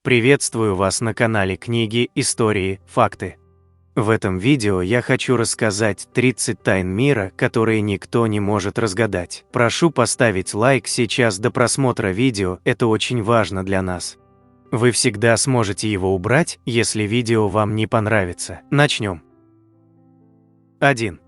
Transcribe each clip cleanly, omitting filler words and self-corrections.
Приветствую вас на канале Книги, Истории, Факты. В этом видео я хочу рассказать 30 тайн мира, которые никто не может разгадать. Прошу поставить лайк сейчас до просмотра видео, это очень важно для нас. Вы всегда сможете его убрать, если видео вам не понравится. Начнем. 1.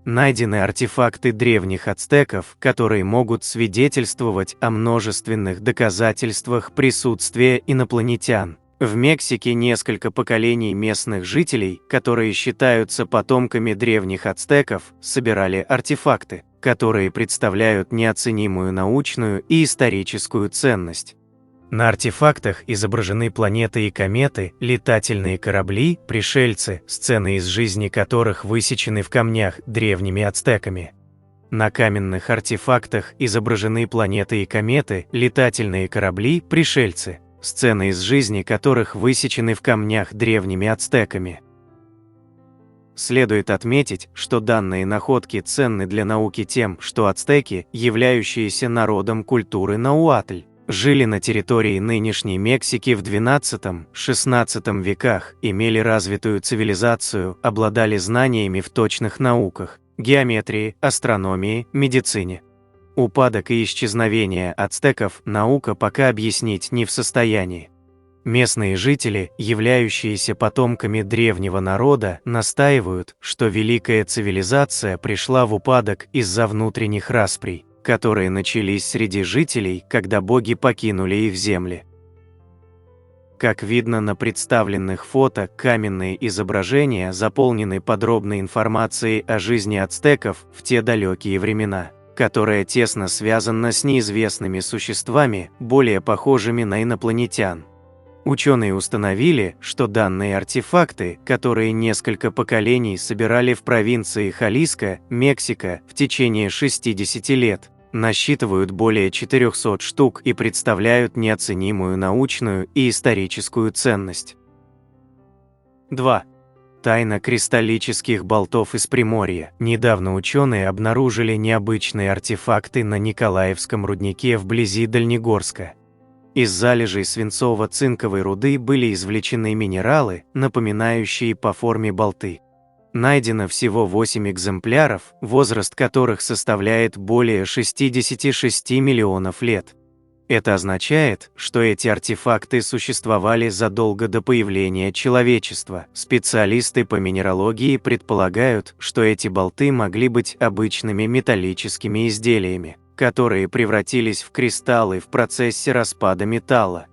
Найдены артефакты древних ацтеков, которые могут свидетельствовать о множественных доказательствах присутствия инопланетян. В Мексике несколько поколений местных жителей, которые считаются потомками древних ацтеков, собирали артефакты, которые представляют неоценимую научную и историческую ценность. На артефактах изображены планеты и кометы, летательные корабли, пришельцы, сцены из жизни которых высечены в камнях древними ацтеками. На каменных артефактах изображены планеты и кометы, летательные корабли, пришельцы, сцены из жизни которых высечены в камнях древними ацтеками. Следует отметить, что данные находки ценны для науки тем, что ацтеки, являющиеся народом культуры Науатль, жили на территории нынешней Мексики в XII-XVI веках, имели развитую цивилизацию, обладали знаниями в точных науках – геометрии, астрономии, медицине. Упадок и исчезновение ацтеков наука пока объяснить не в состоянии. Местные жители, являющиеся потомками древнего народа, настаивают, что великая цивилизация пришла в упадок из-за внутренних расприй, которые начались среди жителей, когда боги покинули их земли. Как видно на представленных фото, каменные изображения заполнены подробной информацией о жизни ацтеков в те далекие времена, которая тесно связана с неизвестными существами, более похожими на инопланетян. Ученые установили, что данные артефакты, которые несколько поколений собирали в провинции Халиско, Мексика, в течение 60 лет, насчитывают более 400 штук и представляют неоценимую научную и историческую ценность. 2. Тайна кристаллических болтов из Приморья. Недавно ученые обнаружили необычные артефакты на Николаевском руднике вблизи Дальнегорска. Из залежей свинцово-цинковой руды были извлечены минералы, напоминающие по форме болты. Найдено всего 8 экземпляров, возраст которых составляет более 66 миллионов лет. Это означает, что эти артефакты существовали задолго до появления человечества. Специалисты по минералогии предполагают, что эти болты могли быть обычными металлическими изделиями, которые превратились в кристаллы в процессе распада металла.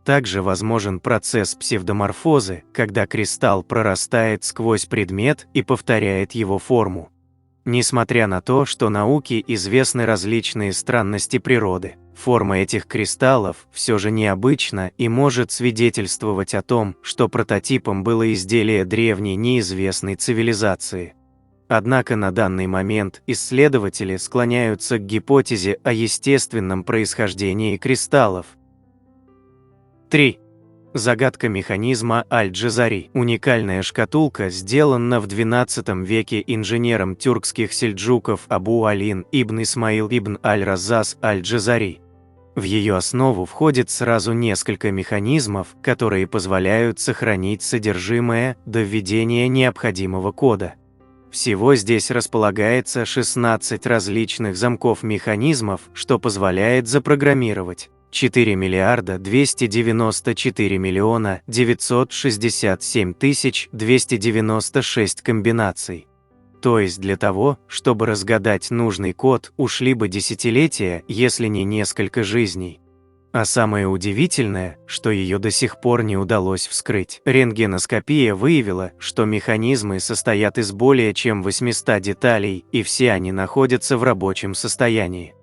Также возможен процесс псевдоморфозы, когда кристалл прорастает сквозь предмет и повторяет его форму. Несмотря на то, что науке известны различные странности природы, форма этих кристаллов все же необычна и может свидетельствовать о том, что прототипом было изделие древней неизвестной цивилизации. Однако на данный момент исследователи склоняются к гипотезе о естественном происхождении кристаллов. 3. Загадка механизма Аль-Джазари. Уникальная шкатулка сделана в XII веке инженером тюркских сельджуков Абу Алин ибн Исмаил ибн Аль-Раззаз Аль-Джазари. В ее основу входит сразу несколько механизмов, которые позволяют сохранить содержимое до введения необходимого кода. Всего здесь располагается 16 различных замков-механизмов, что позволяет запрограммировать 4 миллиарда 294 миллиона 967 тысяч 296 комбинаций. То есть для того, чтобы разгадать нужный код, ушли бы десятилетия, если не несколько жизней. А самое удивительное, что ее до сих пор не удалось вскрыть. Рентгеноскопия выявила, что механизмы состоят из более чем 800 деталей, и все они находятся в рабочем состоянии.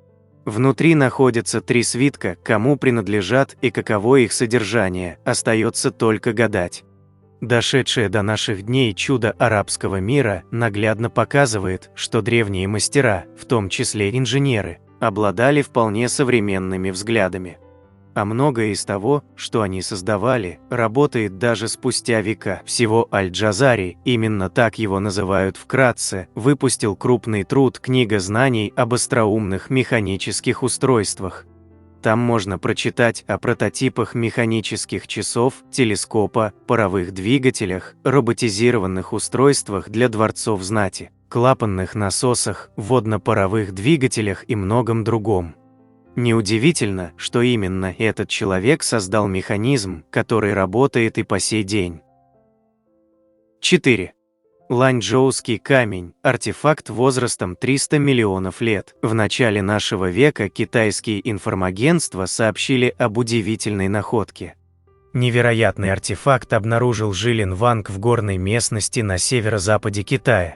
Внутри находятся 3 свитка, кому принадлежат и каково их содержание, остается только гадать. Дошедшее до наших дней чудо арабского мира наглядно показывает, что древние мастера, в том числе инженеры, обладали вполне современными взглядами. А многое из того, что они создавали, работает даже спустя века. Всего Аль-Джазари, именно так его называют вкратце, выпустил крупный труд «Книга знаний об остроумных механических устройствах». Там можно прочитать о прототипах механических часов, телескопа, паровых двигателях, роботизированных устройствах для дворцов знати, клапанных насосах, водно-паровых двигателях и многом другом. Неудивительно, что именно этот человек создал механизм, который работает и по сей день. 4. Ланчжоуский камень – артефакт возрастом 300 миллионов лет. В начале нашего века китайские информагентства сообщили об удивительной находке. Невероятный артефакт обнаружил Жилин Ванг в горной местности на северо-западе Китая.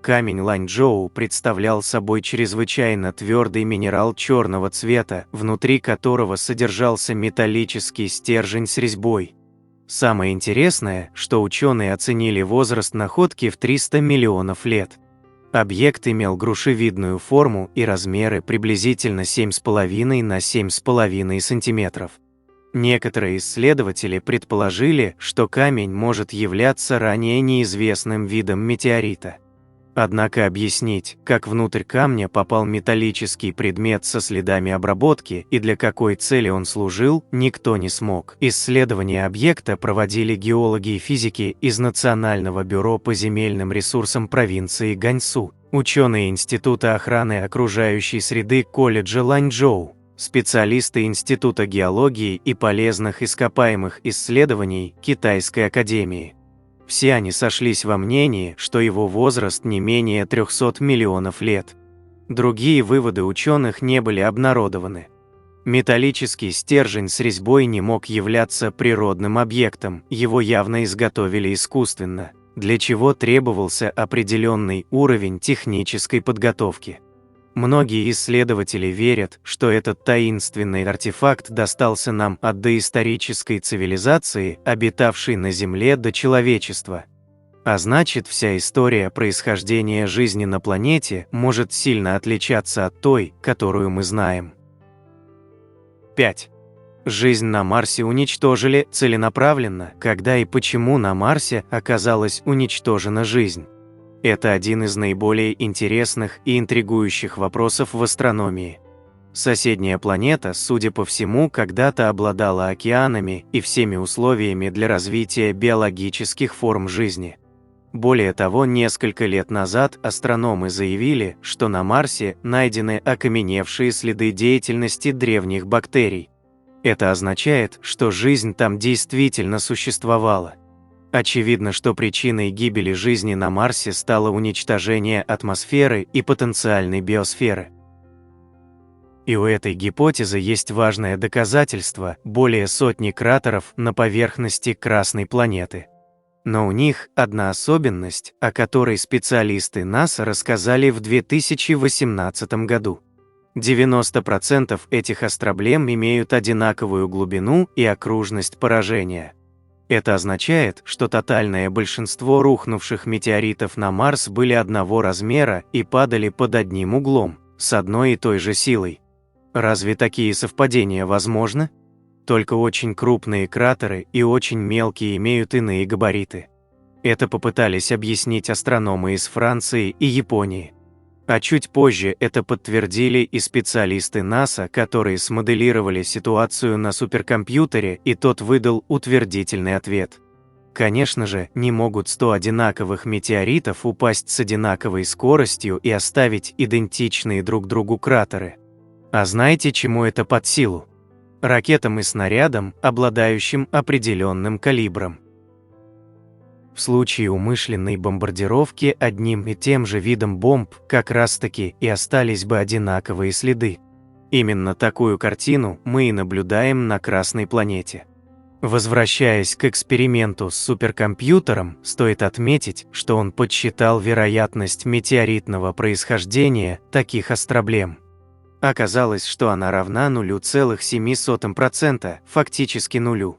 Камень Ланчжоу представлял собой чрезвычайно твердый минерал черного цвета, внутри которого содержался металлический стержень с резьбой. Самое интересное, что ученые оценили возраст находки в 300 миллионов лет. Объект имел грушевидную форму и размеры приблизительно 7,5 на 7,5 сантиметров. Некоторые исследователи предположили, что камень может являться ранее неизвестным видом метеорита. Однако объяснить, как внутрь камня попал металлический предмет со следами обработки и для какой цели он служил, никто не смог. Исследования объекта проводили геологи и физики из Национального бюро по земельным ресурсам провинции Ганьсу, ученые Института охраны окружающей среды колледжа Ланчжоу, специалисты Института геологии и полезных ископаемых исследований Китайской академии. Все они сошлись во мнении, что его возраст не менее 300 миллионов лет. Другие выводы ученых не были обнародованы. Металлический стержень с резьбой не мог являться природным объектом, его явно изготовили искусственно, для чего требовался определенный уровень технической подготовки. Многие исследователи верят, что этот таинственный артефакт достался нам от доисторической цивилизации, обитавшей на Земле до человечества. А значит, вся история происхождения жизни на планете может сильно отличаться от той, которую мы знаем. 5. Жизнь на Марсе уничтожили целенаправленно. Когда и почему на Марсе оказалась уничтожена жизнь? Это один из наиболее интересных и интригующих вопросов в астрономии. Соседняя планета, судя по всему, когда-то обладала океанами и всеми условиями для развития биологических форм жизни. Более того, несколько лет назад астрономы заявили, что на Марсе найдены окаменевшие следы деятельности древних бактерий. Это означает, что жизнь там действительно существовала. Очевидно, что причиной гибели жизни на Марсе стало уничтожение атмосферы и потенциальной биосферы. И у этой гипотезы есть важное доказательство – более сотни кратеров на поверхности Красной планеты. Но у них одна особенность, о которой специалисты НАСА рассказали в 2018 году. 90% этих астроблем имеют одинаковую глубину и окружность поражения. Это означает, что тотальное большинство рухнувших метеоритов на Марс были одного размера и падали под одним углом, с одной и той же силой. Разве такие совпадения возможны? Только очень крупные кратеры и очень мелкие имеют иные габариты. Это попытались объяснить астрономы из Франции и Японии. А чуть позже это подтвердили и специалисты НАСА, которые смоделировали ситуацию на суперкомпьютере, и тот выдал утвердительный ответ. Конечно же, не могут 100 одинаковых метеоритов упасть с одинаковой скоростью и оставить идентичные друг другу кратеры. А знаете, чему это под силу? Ракетам и снарядам, обладающим определенным калибром. В случае умышленной бомбардировки одним и тем же видом бомб как раз-таки и остались бы одинаковые следы. Именно такую картину мы и наблюдаем на Красной планете. Возвращаясь к эксперименту с суперкомпьютером, стоит отметить, что он подсчитал вероятность метеоритного происхождения таких астроблем. Оказалось, что она равна 0,07%, фактически нулю.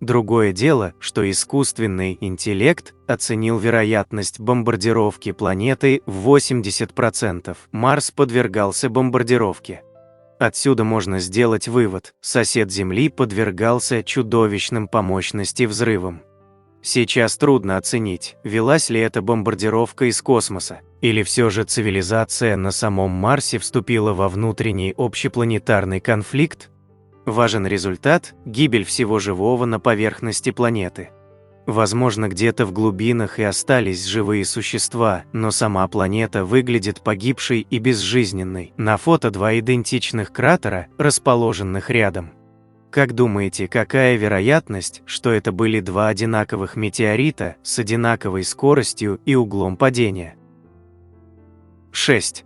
Другое дело, что искусственный интеллект оценил вероятность бомбардировки планеты в 80%. Марс подвергался бомбардировке. Отсюда можно сделать вывод: сосед Земли подвергался чудовищным по мощности взрывам. Сейчас трудно оценить, велась ли эта бомбардировка из космоса, или все же цивилизация на самом Марсе вступила во внутренний общепланетарный конфликт. Важен результат – гибель всего живого на поверхности планеты. Возможно, где-то в глубинах и остались живые существа, но сама планета выглядит погибшей и безжизненной. На фото два идентичных кратера, расположенных рядом. Как думаете, какая вероятность, что это были два одинаковых метеорита с одинаковой скоростью и углом падения? 6.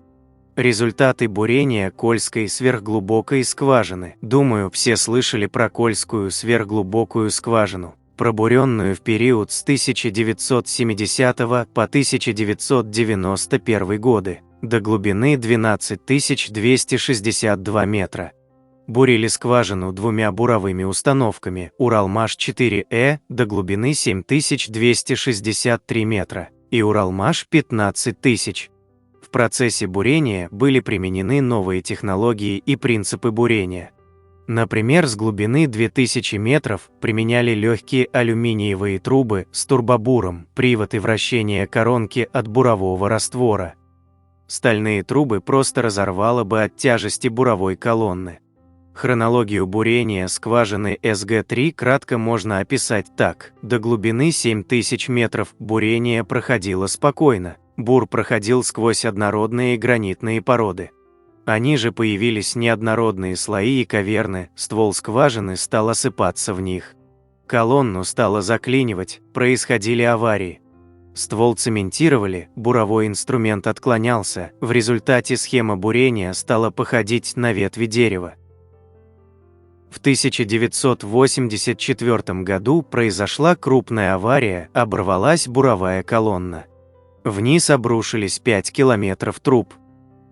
Результаты бурения Кольской сверхглубокой скважины. Думаю, все слышали про Кольскую сверхглубокую скважину, пробуренную в период с 1970 по 1991 годы, до глубины 12 262 метра. Бурили скважину двумя буровыми установками Уралмаш-4Э до глубины 7263 метра и Уралмаш-15 000. В процессе бурения были применены новые технологии и принципы бурения. Например, с глубины 2000 метров применяли легкие алюминиевые трубы с турбобуром, привод и вращение коронки от бурового раствора. Стальные трубы просто разорвало бы от тяжести буровой колонны. Хронологию бурения скважины СГ-3 кратко можно описать так. До глубины 7000 метров бурение проходило спокойно. Бур проходил сквозь однородные гранитные породы. Они же появились неоднородные слои и каверны, ствол скважины стал осыпаться в них. Колонну стало заклинивать, происходили аварии. Ствол цементировали, буровой инструмент отклонялся, в результате схема бурения стала походить на ветви дерева. В 1984 году произошла крупная авария, оборвалась буровая колонна. Вниз обрушились 5 километров труб.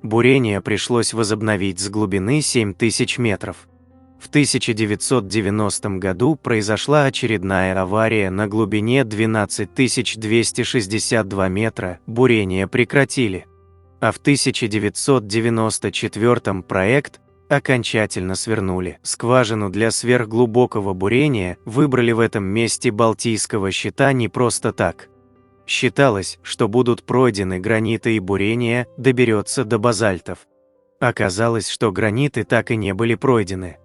Бурение пришлось возобновить с глубины 7000 метров. В 1990 году произошла очередная авария на глубине 12 262 метра, бурение прекратили. А в 1994 проект окончательно свернули. Скважину для сверхглубокого бурения выбрали в этом месте Балтийского щита не просто так. Считалось, что будут пройдены граниты и бурение доберется до базальтов. Оказалось, что граниты так и не были пройдены.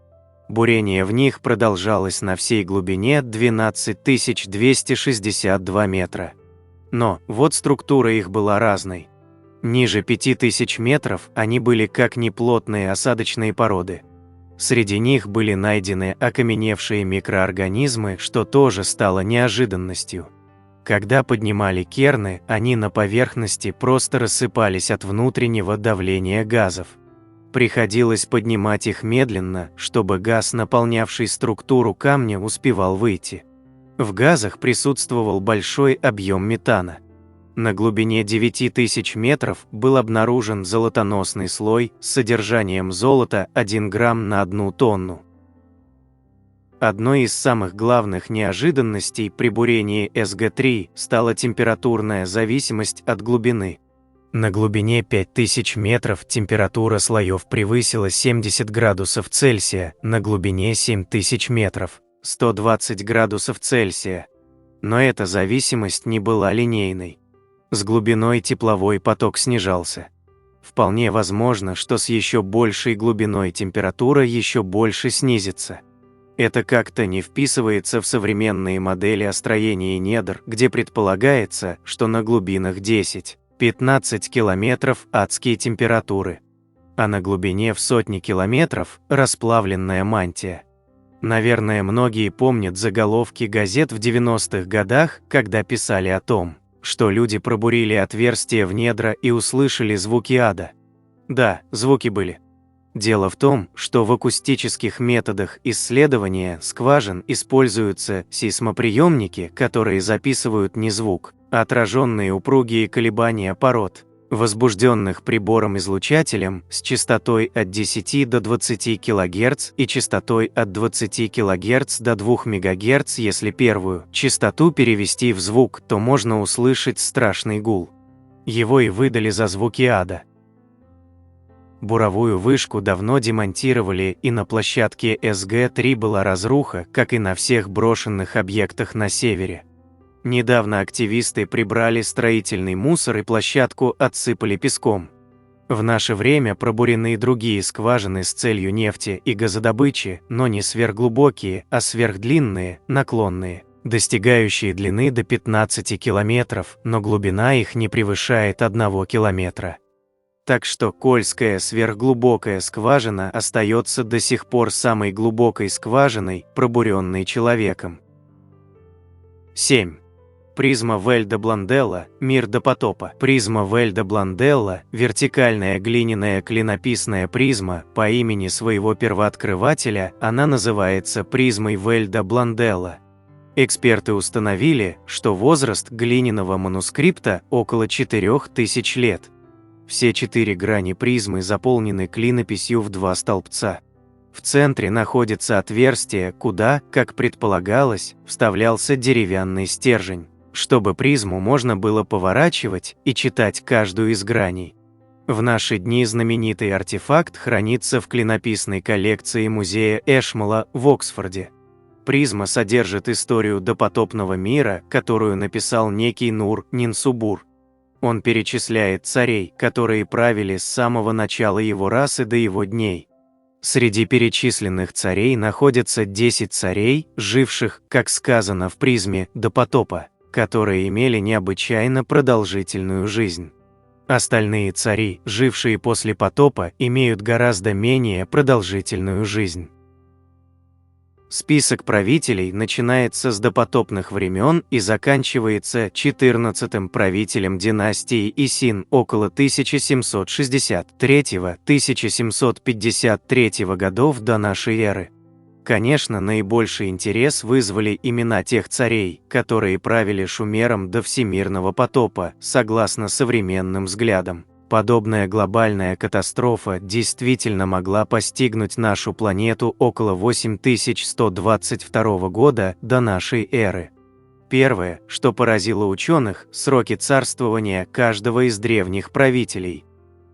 Бурение в них продолжалось на всей глубине 12 262 метра. Но вот структура их была разной. Ниже 5000 метров они были как неплотные осадочные породы. Среди них были найдены окаменевшие микроорганизмы, что тоже стало неожиданностью. Когда поднимали керны, они на поверхности просто рассыпались от внутреннего давления газов. Приходилось поднимать их медленно, чтобы газ, наполнявший структуру камня, успевал выйти. В газах присутствовал большой объем метана. На глубине 9000 метров был обнаружен золотоносный слой с содержанием золота 1 грамм на 1 тонну. Одной из самых главных неожиданностей при бурении СГ-3 стала температурная зависимость от глубины. На глубине 5000 метров температура слоев превысила 70 градусов Цельсия, на глубине 7000 метров – 120 градусов Цельсия. Но эта зависимость не была линейной. С глубиной тепловой поток снижался. Вполне возможно, что с еще большей глубиной температура еще больше снизится. Это как-то не вписывается в современные модели о строении недр, где предполагается, что на глубинах 10-15 километров адские температуры, а на глубине в сотни километров расплавленная мантия. Наверное, многие помнят заголовки газет в 90-х годах, когда писали о том, что люди пробурили отверстия в недра и услышали звуки ада. Да, звуки были. Дело в том, что в акустических методах исследования скважин используются сейсмоприемники, которые записывают не звук, а отраженные упругие колебания пород, возбужденных прибором-излучателем с частотой от 10 до 20 кГц и частотой от 20 кГц до 2 МГц. Если первую частоту перевести в звук, то можно услышать страшный гул. Его и выдали за звуки ада. Буровую вышку давно демонтировали, и на площадке СГ-3 была разруха, как и на всех брошенных объектах на севере. Недавно активисты прибрали строительный мусор и площадку отсыпали песком. В наше время пробурены и другие скважины с целью нефти и газодобычи, но не сверхглубокие, а сверхдлинные, наклонные, достигающие длины до 15 километров, но глубина их не превышает 1 километра. Так что Кольская сверхглубокая скважина остается до сих пор самой глубокой скважиной, пробуренной человеком. 7. Призма Вельда-Бланделла, мир до потопа. Призма Вельда-Бланделла – вертикальная глиняная клинописная призма по имени своего первооткрывателя, она называется призмой Вельда-Бланделла. Эксперты установили, что возраст глиняного манускрипта около 4000 лет. Все 4 грани призмы заполнены клинописью в 2 столбца. В центре находится отверстие, куда, как предполагалось, вставлялся деревянный стержень, чтобы призму можно было поворачивать и читать каждую из граней. В наши дни знаменитый артефакт хранится в клинописной коллекции музея Эшмола в Оксфорде. Призма содержит историю допотопного мира, которую написал некий Нур-Нинсубур. Он перечисляет царей, которые правили с самого начала его расы до его дней. Среди перечисленных царей находятся 10 царей, живших, как сказано в призме, до потопа, которые имели необычайно продолжительную жизнь. Остальные цари, жившие после потопа, имеют гораздо менее продолжительную жизнь. Список правителей начинается с допотопных времен и заканчивается 14-м правителем династии Исин около 1763-1753 годов до нашей эры. Конечно, наибольший интерес вызвали имена тех царей, которые правили Шумером до всемирного потопа, согласно современным взглядам. Подобная глобальная катастрофа действительно могла постигнуть нашу планету около 8122 года до нашей эры. Первое, что поразило ученых – сроки царствования каждого из древних правителей.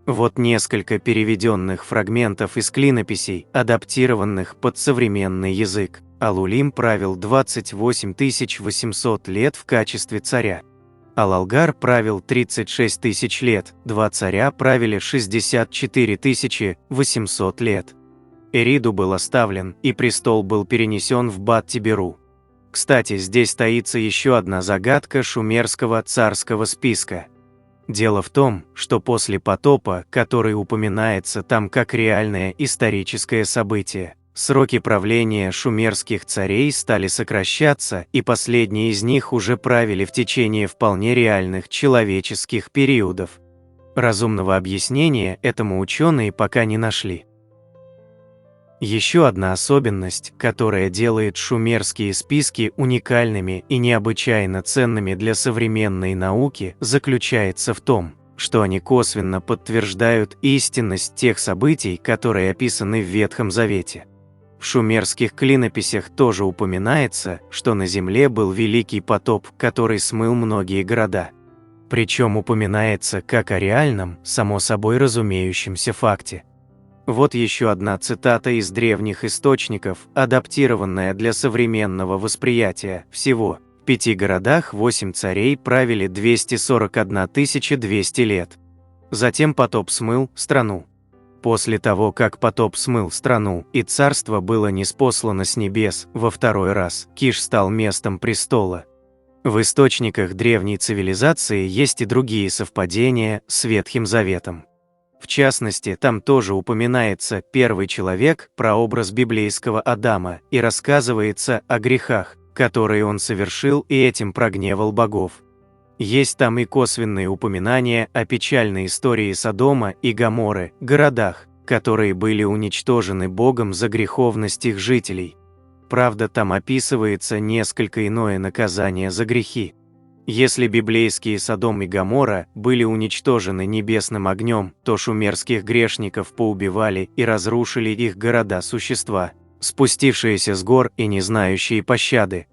Вот несколько переведенных фрагментов из клинописей, адаптированных под современный язык. Алулим правил 28 800 лет в качестве царя. Алалгар правил 36 тысяч лет, 2 царя правили 64 800 лет. Эриду был оставлен, и престол был перенесен в Бат-Тиберу. Кстати, здесь таится еще одна загадка шумерского царского списка. Дело в том, что после потопа, который упоминается там как реальное историческое событие, сроки правления шумерских царей стали сокращаться, и последние из них уже правили в течение вполне реальных человеческих периодов. Разумного объяснения этому ученые пока не нашли. Еще одна особенность, которая делает шумерские списки уникальными и необычайно ценными для современной науки, заключается в том, что они косвенно подтверждают истинность тех событий, которые описаны в Ветхом Завете. В шумерских клинописях тоже упоминается, что на земле был великий потоп, который смыл многие города. Причем упоминается как о реальном, само собой разумеющемся факте. Вот еще одна цитата из древних источников, адаптированная для современного восприятия. Всего в 5 городах 8 царей правили 241 200 лет. Затем потоп смыл страну. После того, как потоп смыл страну, и царство было ниспослано с небес во второй раз, Киш стал местом престола. В источниках древней цивилизации есть и другие совпадения с Ветхим Заветом. В частности, там тоже упоминается первый человек, прообраз библейского Адама, и рассказывается о грехах, которые он совершил и этим прогневал богов. Есть там и косвенные упоминания о печальной истории Содома и Гоморры, городах, которые были уничтожены Богом за греховность их жителей. Правда, там описывается несколько иное наказание за грехи. Если библейские Содом и Гоморра были уничтожены небесным огнем, то шумерских грешников поубивали и разрушили их города существа, спустившиеся с гор и не знающие пощады.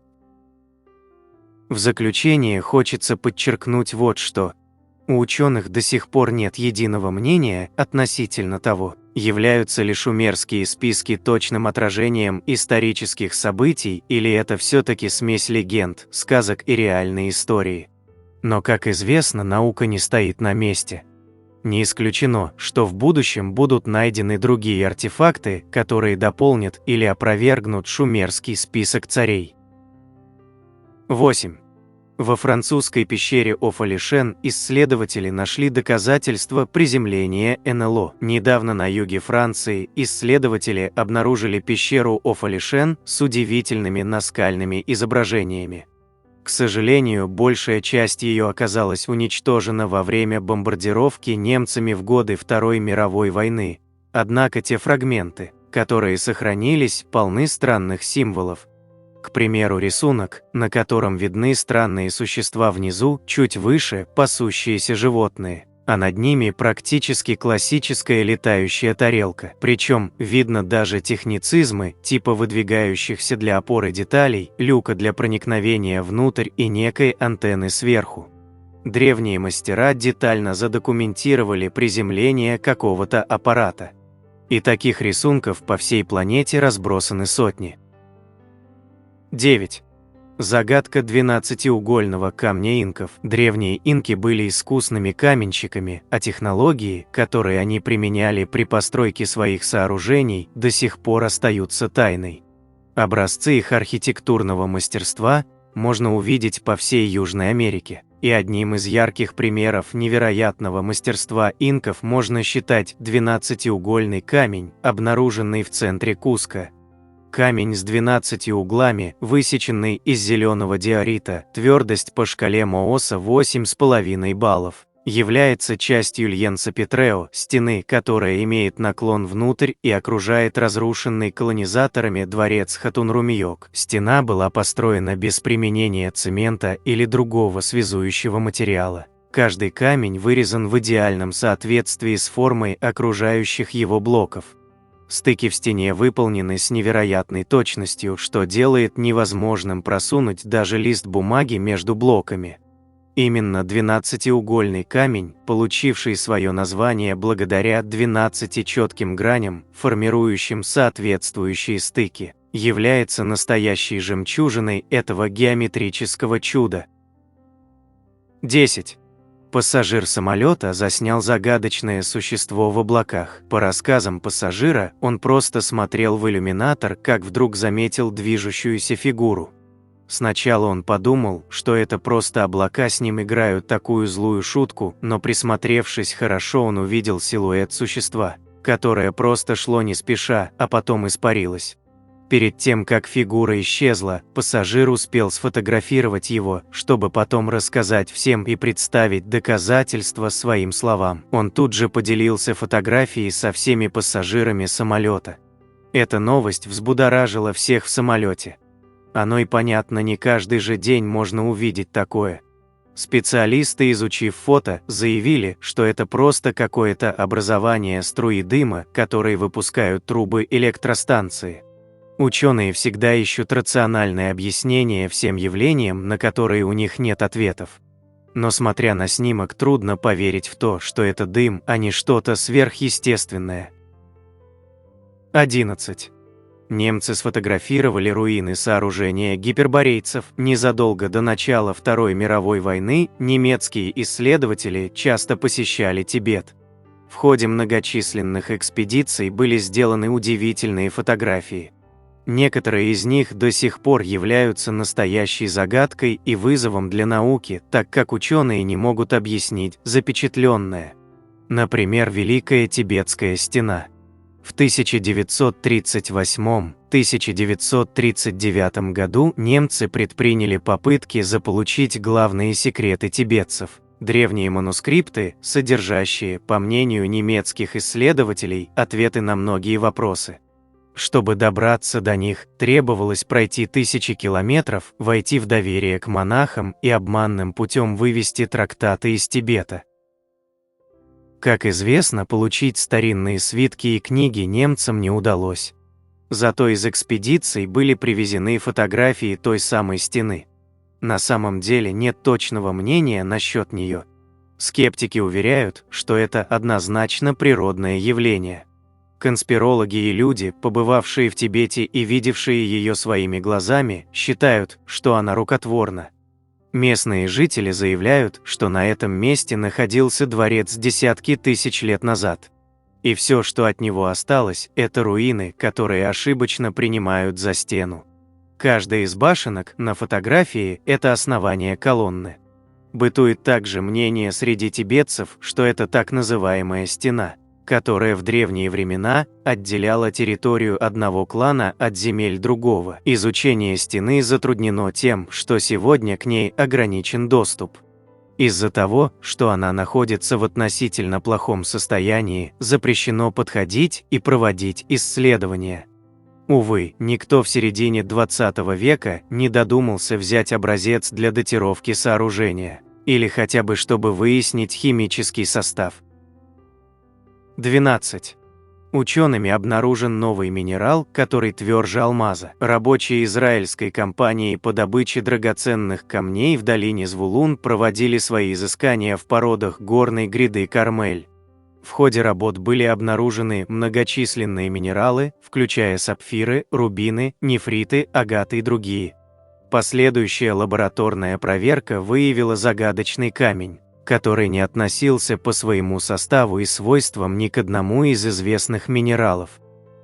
В заключение хочется подчеркнуть вот что. У ученых до сих пор нет единого мнения относительно того, являются ли шумерские списки точным отражением исторических событий или это все-таки смесь легенд, сказок и реальной истории. Но, как известно, наука не стоит на месте. Не исключено, что в будущем будут найдены другие артефакты, которые дополнят или опровергнут шумерский список царей. 8. Во французской пещере Офалишен исследователи нашли доказательства приземления НЛО. Недавно на юге Франции исследователи обнаружили пещеру Офалишен с удивительными наскальными изображениями. К сожалению, большая часть ее оказалась уничтожена во время бомбардировки немцами в годы Второй мировой войны. Однако те фрагменты, которые сохранились, полны странных символов. К примеру, рисунок, на котором видны странные существа внизу, чуть выше – пасущиеся животные, а над ними практически классическая летающая тарелка. Причем видно даже техницизмы, типа выдвигающихся для опоры деталей, люка для проникновения внутрь и некой антенны сверху. Древние мастера детально задокументировали приземление какого-то аппарата. И таких рисунков по всей планете разбросаны сотни. 9. Загадка 12-угольного камня инков. Древние инки были искусными каменщиками, а технологии, которые они применяли при постройке своих сооружений, до сих пор остаются тайной. Образцы их архитектурного мастерства можно увидеть по всей Южной Америке. И одним из ярких примеров невероятного мастерства инков можно считать 12-угольный камень, обнаруженный в центре Куско. Камень с 12 углами, высеченный из зеленого диорита, твердость по шкале Мооса 8,5 баллов, является частью Льенца-Петрео, стены, которая имеет наклон внутрь и окружает разрушенный колонизаторами дворец Хатунрумиёк. Стена была построена без применения цемента или другого связующего материала. Каждый камень вырезан в идеальном соответствии с формой окружающих его блоков. Стыки в стене выполнены с невероятной точностью, что делает невозможным просунуть даже лист бумаги между блоками. Именно 12-угольный камень, получивший свое название благодаря 12 четким граням, формирующим соответствующие стыки, является настоящей жемчужиной этого геометрического чуда. 10. Пассажир самолета заснял загадочное существо в облаках. По рассказам пассажира, он просто смотрел в иллюминатор, как вдруг заметил движущуюся фигуру. Сначала он подумал, что это просто облака с ним играют такую злую шутку, но присмотревшись хорошо, он увидел силуэт существа, которое просто шло не спеша, а потом испарилось. Перед тем, как фигура исчезла, пассажир успел сфотографировать его, чтобы потом рассказать всем и представить доказательства своим словам. Он тут же поделился фотографией со всеми пассажирами самолета. Эта новость взбудоражила всех в самолете. Оно и понятно, не каждый же день можно увидеть такое. Специалисты, изучив фото, заявили, что это просто какое-то образование струи дыма, которые выпускают трубы электростанции. Ученые всегда ищут рациональное объяснение всем явлениям, на которые у них нет ответов. Но смотря на снимок, трудно поверить в то, что это дым, а не что-то сверхъестественное. 11. Немцы сфотографировали руины сооружения гиперборейцев. Незадолго до начала Второй мировой войны немецкие исследователи часто посещали Тибет. В ходе многочисленных экспедиций были сделаны удивительные фотографии. Некоторые из них до сих пор являются настоящей загадкой и вызовом для науки, так как ученые не могут объяснить запечатленное. Например, Великая Тибетская стена. В 1938-1939 году немцы предприняли попытки заполучить главные секреты тибетцев. Древние манускрипты, содержащие, по мнению немецких исследователей, ответы на многие вопросы. Чтобы добраться до них, требовалось пройти тысячи километров, войти в доверие к монахам и обманным путем вывести трактаты из Тибета. Как известно, получить старинные свитки и книги немцам не удалось. Зато из экспедиций были привезены фотографии той самой стены. На самом деле нет точного мнения насчет нее. Скептики уверяют, что это однозначно природное явление. Конспирологи и люди, побывавшие в Тибете и видевшие ее своими глазами, считают, что она рукотворна. Местные жители заявляют, что на этом месте находился дворец десятки тысяч лет назад. И все, что от него осталось, это руины, которые ошибочно принимают за стену. Каждая из башенок на фотографии – это основание колонны. Бытует также мнение среди тибетцев, что это так называемая стена, которая в древние времена отделяла территорию одного клана от земель другого. Изучение стены затруднено тем, что сегодня к ней ограничен доступ. Из-за того, что она находится в относительно плохом состоянии, запрещено подходить и проводить исследования. Увы, никто в середине 20 века не додумался взять образец для датировки сооружения, или хотя бы чтобы выяснить химический состав. 12. Учеными обнаружен новый минерал, который тверже алмаза. Рабочие израильской компании по добыче драгоценных камней в долине Звулун проводили свои изыскания в породах горной гряды Кармель. В ходе работ были обнаружены многочисленные минералы, включая сапфиры, рубины, нефриты, агаты и другие. Последующая лабораторная проверка выявила загадочный камень, который не относился по своему составу и свойствам ни к одному из известных минералов.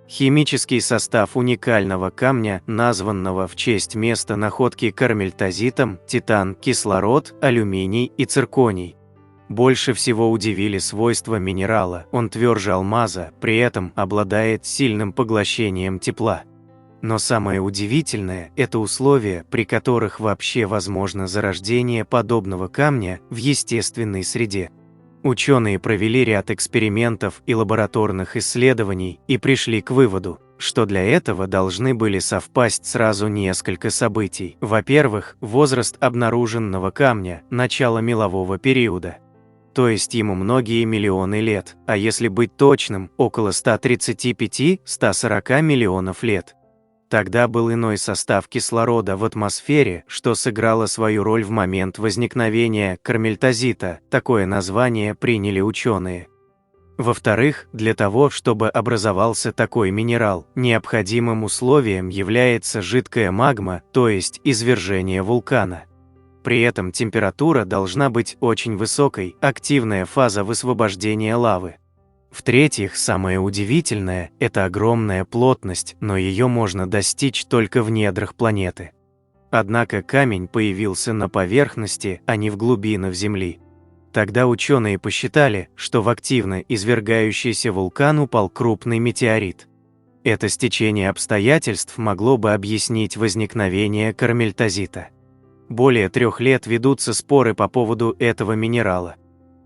Химический состав уникального камня, названного в честь места находки кармельтазитом, титан, кислород, алюминий и цирконий. Больше всего удивили свойства минерала, он тверже алмаза, при этом обладает сильным поглощением тепла. Но самое удивительное – это условия, при которых вообще возможно зарождение подобного камня в естественной среде. Ученые провели ряд экспериментов и лабораторных исследований и пришли к выводу, что для этого должны были совпасть сразу несколько событий. Во-первых, возраст обнаруженного камня – начало мелового периода. То есть ему многие миллионы лет, а если быть точным, около 135–140 миллионов лет. Тогда был иной состав кислорода в атмосфере, что сыграло свою роль в момент возникновения кармельтазита, такое название приняли ученые. Во-вторых, для того, чтобы образовался такой минерал, необходимым условием является жидкая магма, то есть извержение вулкана. При этом температура должна быть очень высокой, активная фаза высвобождения лавы. В-третьих, самое удивительное – это огромная плотность, но ее можно достичь только в недрах планеты. Однако камень появился на поверхности, а не в глубинах Земли. Тогда ученые посчитали, что в активно извергающийся вулкан упал крупный метеорит. Это стечение обстоятельств могло бы объяснить возникновение кармельтазита. Более 3 лет ведутся споры по поводу этого минерала.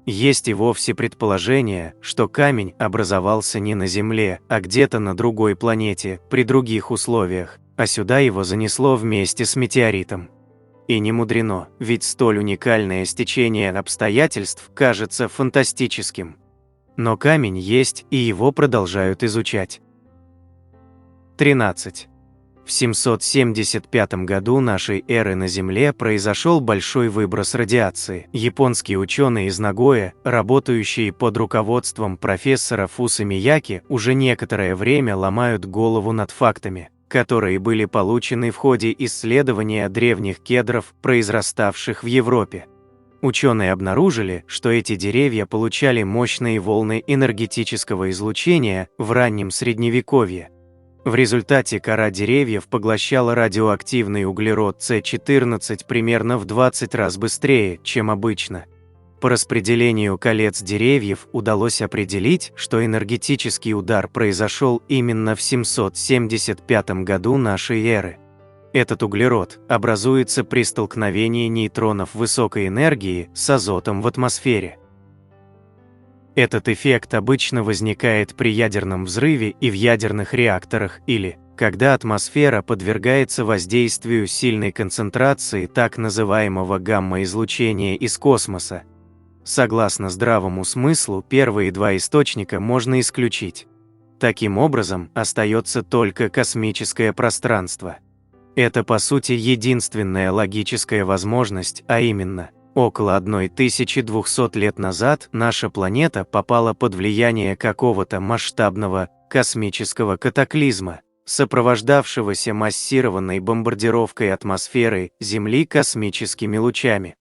Есть и вовсе предположение, что камень образовался не на Земле, а где-то на другой планете, при других условиях, а сюда его занесло вместе с метеоритом. И не мудрено, ведь столь уникальное стечение обстоятельств кажется фантастическим. Но камень есть, и его продолжают изучать. 13. В 775 году нашей эры на Земле произошел большой выброс радиации. Японские ученые из Нагоя, работающие под руководством профессора Фуса Мияки, уже некоторое время ломают голову над фактами, которые были получены в ходе исследования древних кедров, произраставших в Европе. Ученые обнаружили, что эти деревья получали мощные волны энергетического излучения в раннем Средневековье. В результате кора деревьев поглощала радиоактивный углерод С14 примерно в 20 раз быстрее, чем обычно. По распределению колец деревьев удалось определить, что энергетический удар произошел именно в 775 году нашей эры. Этот углерод образуется при столкновении нейтронов высокой энергии с азотом в атмосфере. Этот эффект обычно возникает при ядерном взрыве и в ядерных реакторах или когда атмосфера подвергается воздействию сильной концентрации так называемого гамма-излучения из космоса. Согласно здравому смыслу, первые 2 источника можно исключить. Таким образом, остается только космическое пространство. Это, по сути, единственная логическая возможность, а именно – около 1200 лет назад наша планета попала под влияние какого-то масштабного космического катаклизма, сопровождавшегося массированной бомбардировкой атмосферы Земли космическими лучами.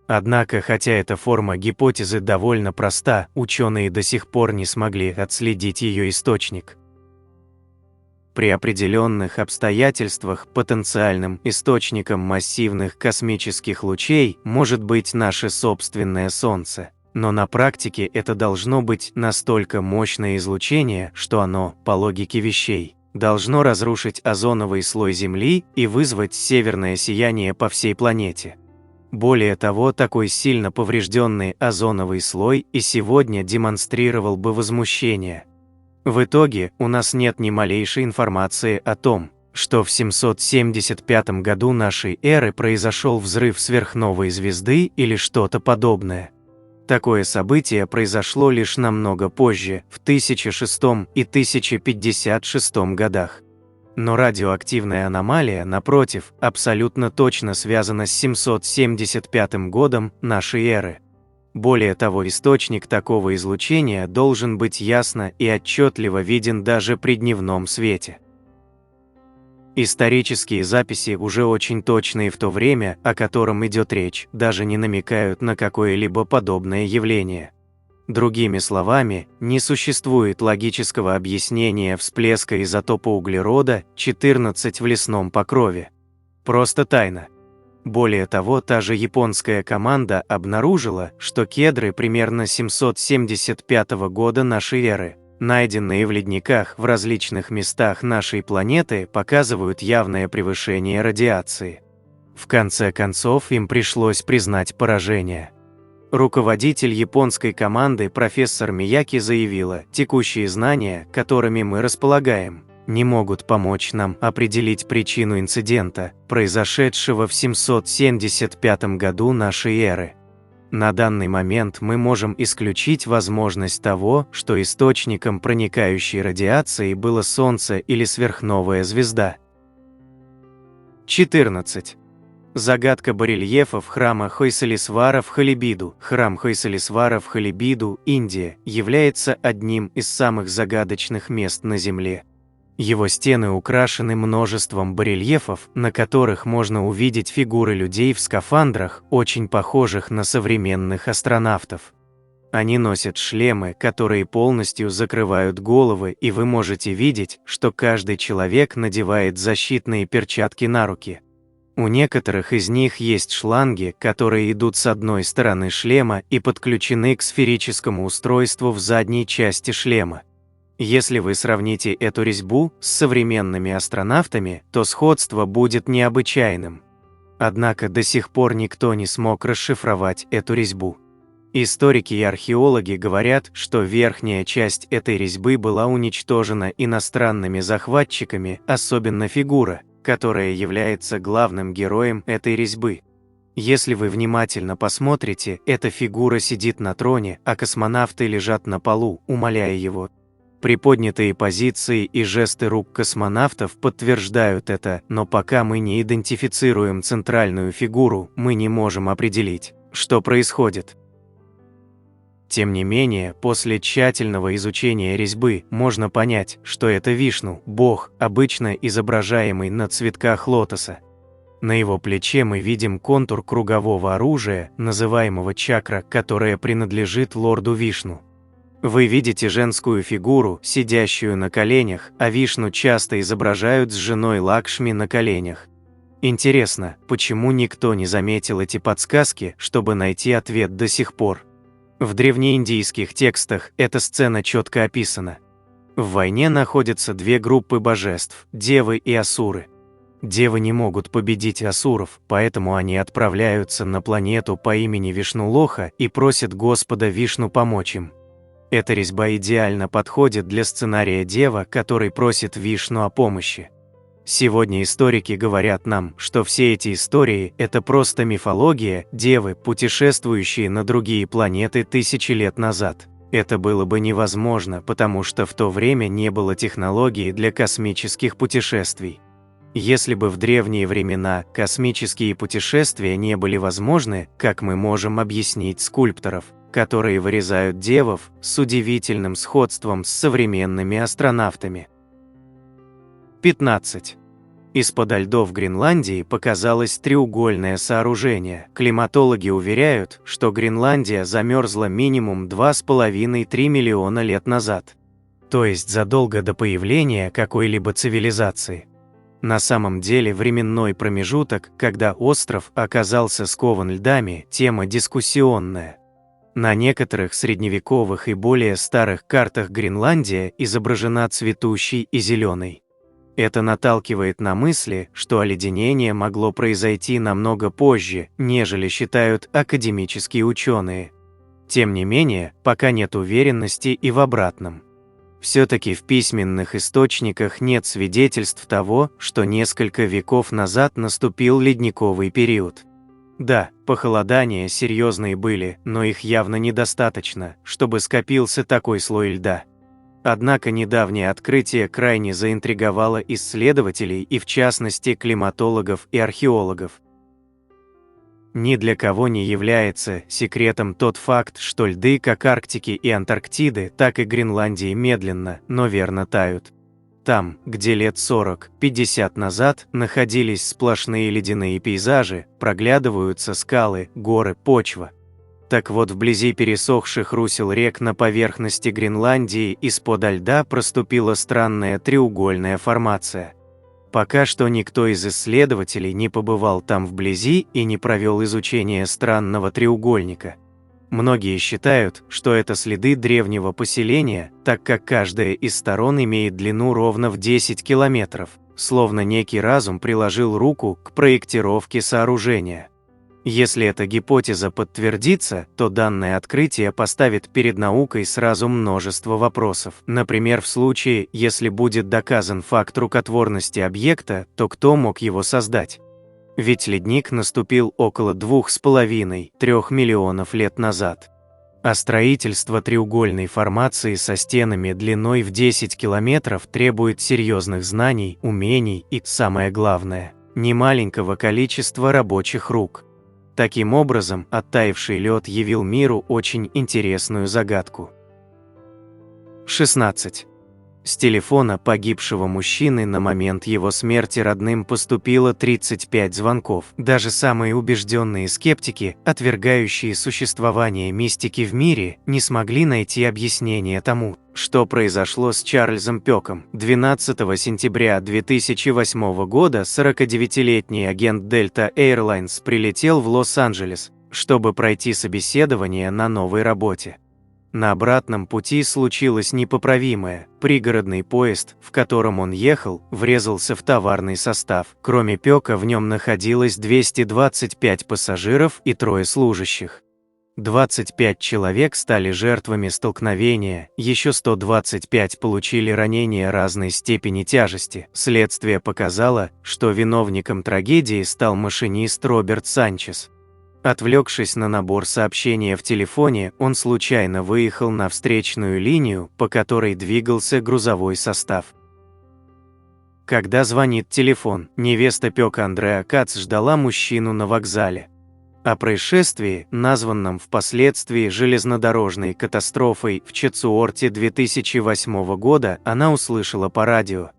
Однако, хотя эта форма гипотезы довольно проста, ученые до сих пор не смогли отследить ее источник. При определенных обстоятельствах потенциальным источником массивных космических лучей может быть наше собственное Солнце. Но на практике это должно быть настолько мощное излучение, что оно, по логике вещей, должно разрушить озоновый слой Земли и вызвать северное сияние по всей планете. Более того, такой сильно поврежденный озоновый слой и сегодня демонстрировал бы возмущение. В итоге у нас нет ни малейшей информации о том, что в 775 году нашей эры произошел взрыв сверхновой звезды или что-то подобное. Такое событие произошло лишь намного позже, в 1006 и 1056 годах. Но радиоактивная аномалия, напротив, абсолютно точно связана с 775 годом нашей эры. Более того, источник такого излучения должен быть ясно и отчетливо виден даже при дневном свете. Исторические записи, уже очень точные в то время, о котором идет речь, даже не намекают на какое-либо подобное явление. Другими словами, не существует логического объяснения всплеска изотопа углерода 14 в лесном покрове. Просто тайна. Более того, та же японская команда обнаружила, что кедры примерно 775 года нашей эры, найденные в ледниках в различных местах нашей планеты, показывают явное превышение радиации. В конце концов, им пришлось признать поражение. Руководитель японской команды профессор Мияки заявила: «Текущие знания, которыми мы располагаем, не могут помочь нам определить причину инцидента, произошедшего в 775 году нашей эры. На данный момент мы можем исключить возможность того, что источником проникающей радиации было Солнце или сверхновая звезда». 14. Загадка барельефов храма Хойсалисвара в Халибиду. Храм Хойсалисвара в Халибиду, Индия, является одним из самых загадочных мест на Земле. Его стены украшены множеством барельефов, на которых можно увидеть фигуры людей в скафандрах, очень похожих на современных астронавтов. Они носят шлемы, которые полностью закрывают головы, и вы можете видеть, что каждый человек надевает защитные перчатки на руки. У некоторых из них есть шланги, которые идут с одной стороны шлема и подключены к сферическому устройству в задней части шлема. Если вы сравните эту резьбу с современными астронавтами, то сходство будет необычайным. Однако до сих пор никто не смог расшифровать эту резьбу. Историки и археологи говорят, что верхняя часть этой резьбы была уничтожена иностранными захватчиками, особенно фигура, которая является главным героем этой резьбы. Если вы внимательно посмотрите, эта фигура сидит на троне, а космонавты лежат на полу, умоляя его. Приподнятые позиции и жесты рук космонавтов подтверждают это, но пока мы не идентифицируем центральную фигуру, мы не можем определить, что происходит. Тем не менее, после тщательного изучения резьбы можно понять, что это Вишну, бог, обычно изображаемый на цветках лотоса. На его плече мы видим контур кругового оружия, называемого чакра, которое принадлежит лорду Вишну. Вы видите женскую фигуру, сидящую на коленях, а Вишну часто изображают с женой Лакшми на коленях. Интересно, почему никто не заметил эти подсказки, чтобы найти ответ до сих пор? В древнеиндийских текстах эта сцена четко описана. В войне находятся две группы божеств – девы и асуры. Девы не могут победить асуров, поэтому они отправляются на планету по имени Вишнулоха и просят Господа Вишну помочь им. Эта резьба идеально подходит для сценария дева, который просит Вишну о помощи. Сегодня историки говорят нам, что все эти истории – это просто мифология, девы, путешествующие на другие планеты тысячи лет назад. Это было бы невозможно, потому что в то время не было технологий для космических путешествий. Если бы в древние времена космические путешествия не были возможны, как мы можем объяснить скульпторов, которые вырезают девов с удивительным сходством с современными астронавтами? 15. Из-под льдов Гренландии показалось треугольное сооружение. Климатологи уверяют, что Гренландия замерзла минимум 2,5–3 миллиона лет назад. То есть задолго до появления какой-либо цивилизации. На самом деле временной промежуток, когда остров оказался скован льдами, тема дискуссионная. На некоторых средневековых и более старых картах Гренландия изображена цветущей и зеленой. Это наталкивает на мысли, что оледенение могло произойти намного позже, нежели считают академические ученые. Тем не менее, пока нет уверенности и в обратном. Все-таки в письменных источниках нет свидетельств того, что несколько веков назад наступил ледниковый период. Да, похолодания серьезные были, но их явно недостаточно, чтобы скопился такой слой льда. Однако недавнее открытие крайне заинтриговало исследователей и в частности климатологов и археологов. Ни для кого не является секретом тот факт, что льды как Арктики и Антарктиды, так и Гренландии медленно, но верно тают. Там, где лет 40–50 назад находились сплошные ледяные пейзажи, проглядываются скалы, горы, почва. Так вот, вблизи пересохших русел рек на поверхности Гренландии из-под льда проступила странная треугольная формация. Пока что никто из исследователей не побывал там вблизи и не провел изучение странного треугольника. Многие считают, что это следы древнего поселения, так как каждая из сторон имеет длину ровно в 10 километров, словно некий разум приложил руку к проектировке сооружения. Если эта гипотеза подтвердится, то данное открытие поставит перед наукой сразу множество вопросов. Например, в случае, если будет доказан факт рукотворности объекта, то кто мог его создать? Ведь ледник наступил около 2,5–3 миллионов лет назад. А строительство треугольной формации со стенами длиной в 10 километров требует серьезных знаний, умений и, самое главное, немаленького количества рабочих рук. Таким образом, оттаивший лед явил миру очень интересную загадку. 16. С телефона погибшего мужчины на момент его смерти родным поступило 35 звонков. Даже самые убежденные скептики, отвергающие существование мистики в мире, не смогли найти объяснение тому, что произошло с Чарльзом Пёком. 12 сентября 2008 года 49-летний агент Delta Airlines прилетел в Лос-Анджелес, чтобы пройти собеседование на новой работе. На обратном пути случилось непоправимое. Пригородный поезд, в котором он ехал, врезался в товарный состав. Кроме Пёка в нем находилось 225 пассажиров и 3 служащих. 25 человек стали жертвами столкновения, еще 125 получили ранения разной степени тяжести. Следствие показало, что виновником трагедии стал машинист Роберт Санчес. Отвлекшись на набор сообщения в телефоне, он случайно выехал на встречную линию, по которой двигался грузовой состав. Когда звонит телефон, невеста Пёка Андреа Кац ждала мужчину на вокзале. О происшествии, названном впоследствии железнодорожной катастрофой в Четсуорте 2008 года, она услышала по радио.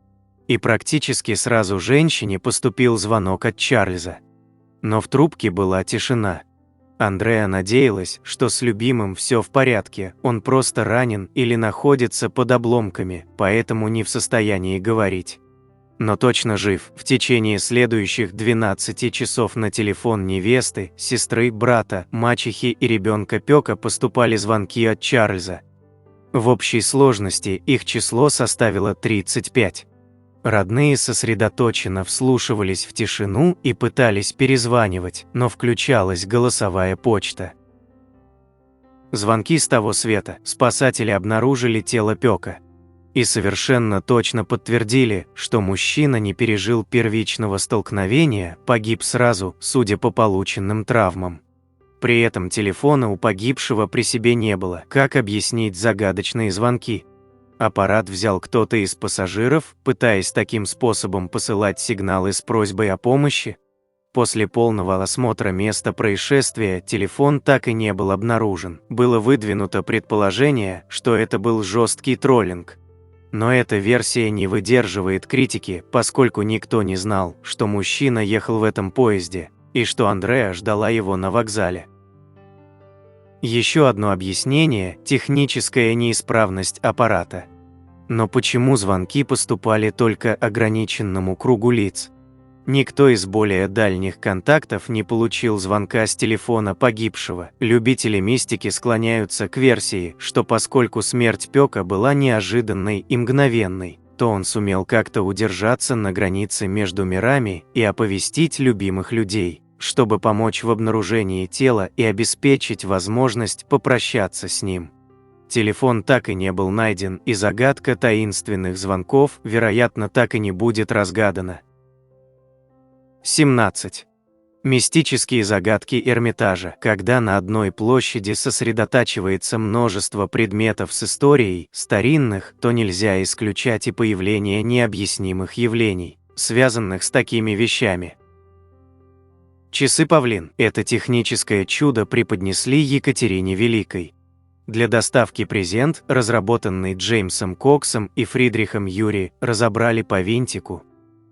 И практически сразу женщине поступил звонок от Чарльза. Но в трубке была тишина. Андреа надеялась, что с любимым все в порядке, он просто ранен или находится под обломками, поэтому не в состоянии говорить. Но точно жив. В течение следующих 12 часов на телефон невесты, сестры, брата, мачехи и ребенка Пёка поступали звонки от Чарльза. В общей сложности их число составило 35. Родные сосредоточенно вслушивались в тишину и пытались перезванивать, но включалась голосовая почта. Звонки с того света. Спасатели обнаружили тело Пёка. И совершенно точно подтвердили, что мужчина не пережил первичного столкновения, погиб сразу, судя по полученным травмам. При этом телефона у погибшего при себе не было. Как объяснить загадочные звонки? Аппарат взял кто-то из пассажиров, пытаясь таким способом посылать сигналы с просьбой о помощи. После полного осмотра места происшествия телефон так и не был обнаружен. Было выдвинуто предположение, что это был жесткий троллинг. Но эта версия не выдерживает критики, поскольку никто не знал, что мужчина ехал в этом поезде, и что Андреа ждала его на вокзале. Еще одно объяснение – техническая неисправность аппарата. Но почему звонки поступали только ограниченному кругу лиц? Никто из более дальних контактов не получил звонка с телефона погибшего. Любители мистики склоняются к версии, что поскольку смерть Пёка была неожиданной и мгновенной, то он сумел как-то удержаться на границе между мирами и оповестить любимых людей, чтобы помочь в обнаружении тела и обеспечить возможность попрощаться с ним. Телефон так и не был найден, и загадка таинственных звонков, вероятно, так и не будет разгадана. 17. Мистические загадки Эрмитажа. Когда на одной площади сосредотачивается множество предметов с историей, старинных, то нельзя исключать и появление необъяснимых явлений, связанных с такими вещами. Часы-павлин – это техническое чудо преподнесли Екатерине Великой. Для доставки презент, разработанный Джеймсом Коксом и Фридрихом Юри, разобрали по винтику.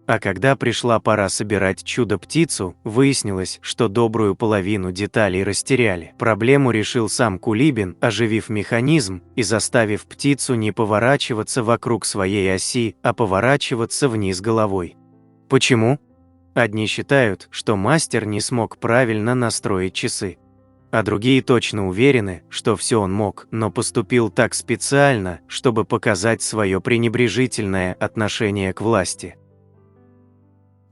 А когда пришла пора собирать чудо-птицу, выяснилось, что добрую половину деталей растеряли. Проблему решил сам Кулибин, оживив механизм и заставив птицу не поворачиваться вокруг своей оси, а поворачиваться вниз головой. Почему? Одни считают, что мастер не смог правильно настроить часы. А другие точно уверены, что все он мог, но поступил так специально, чтобы показать свое пренебрежительное отношение к власти.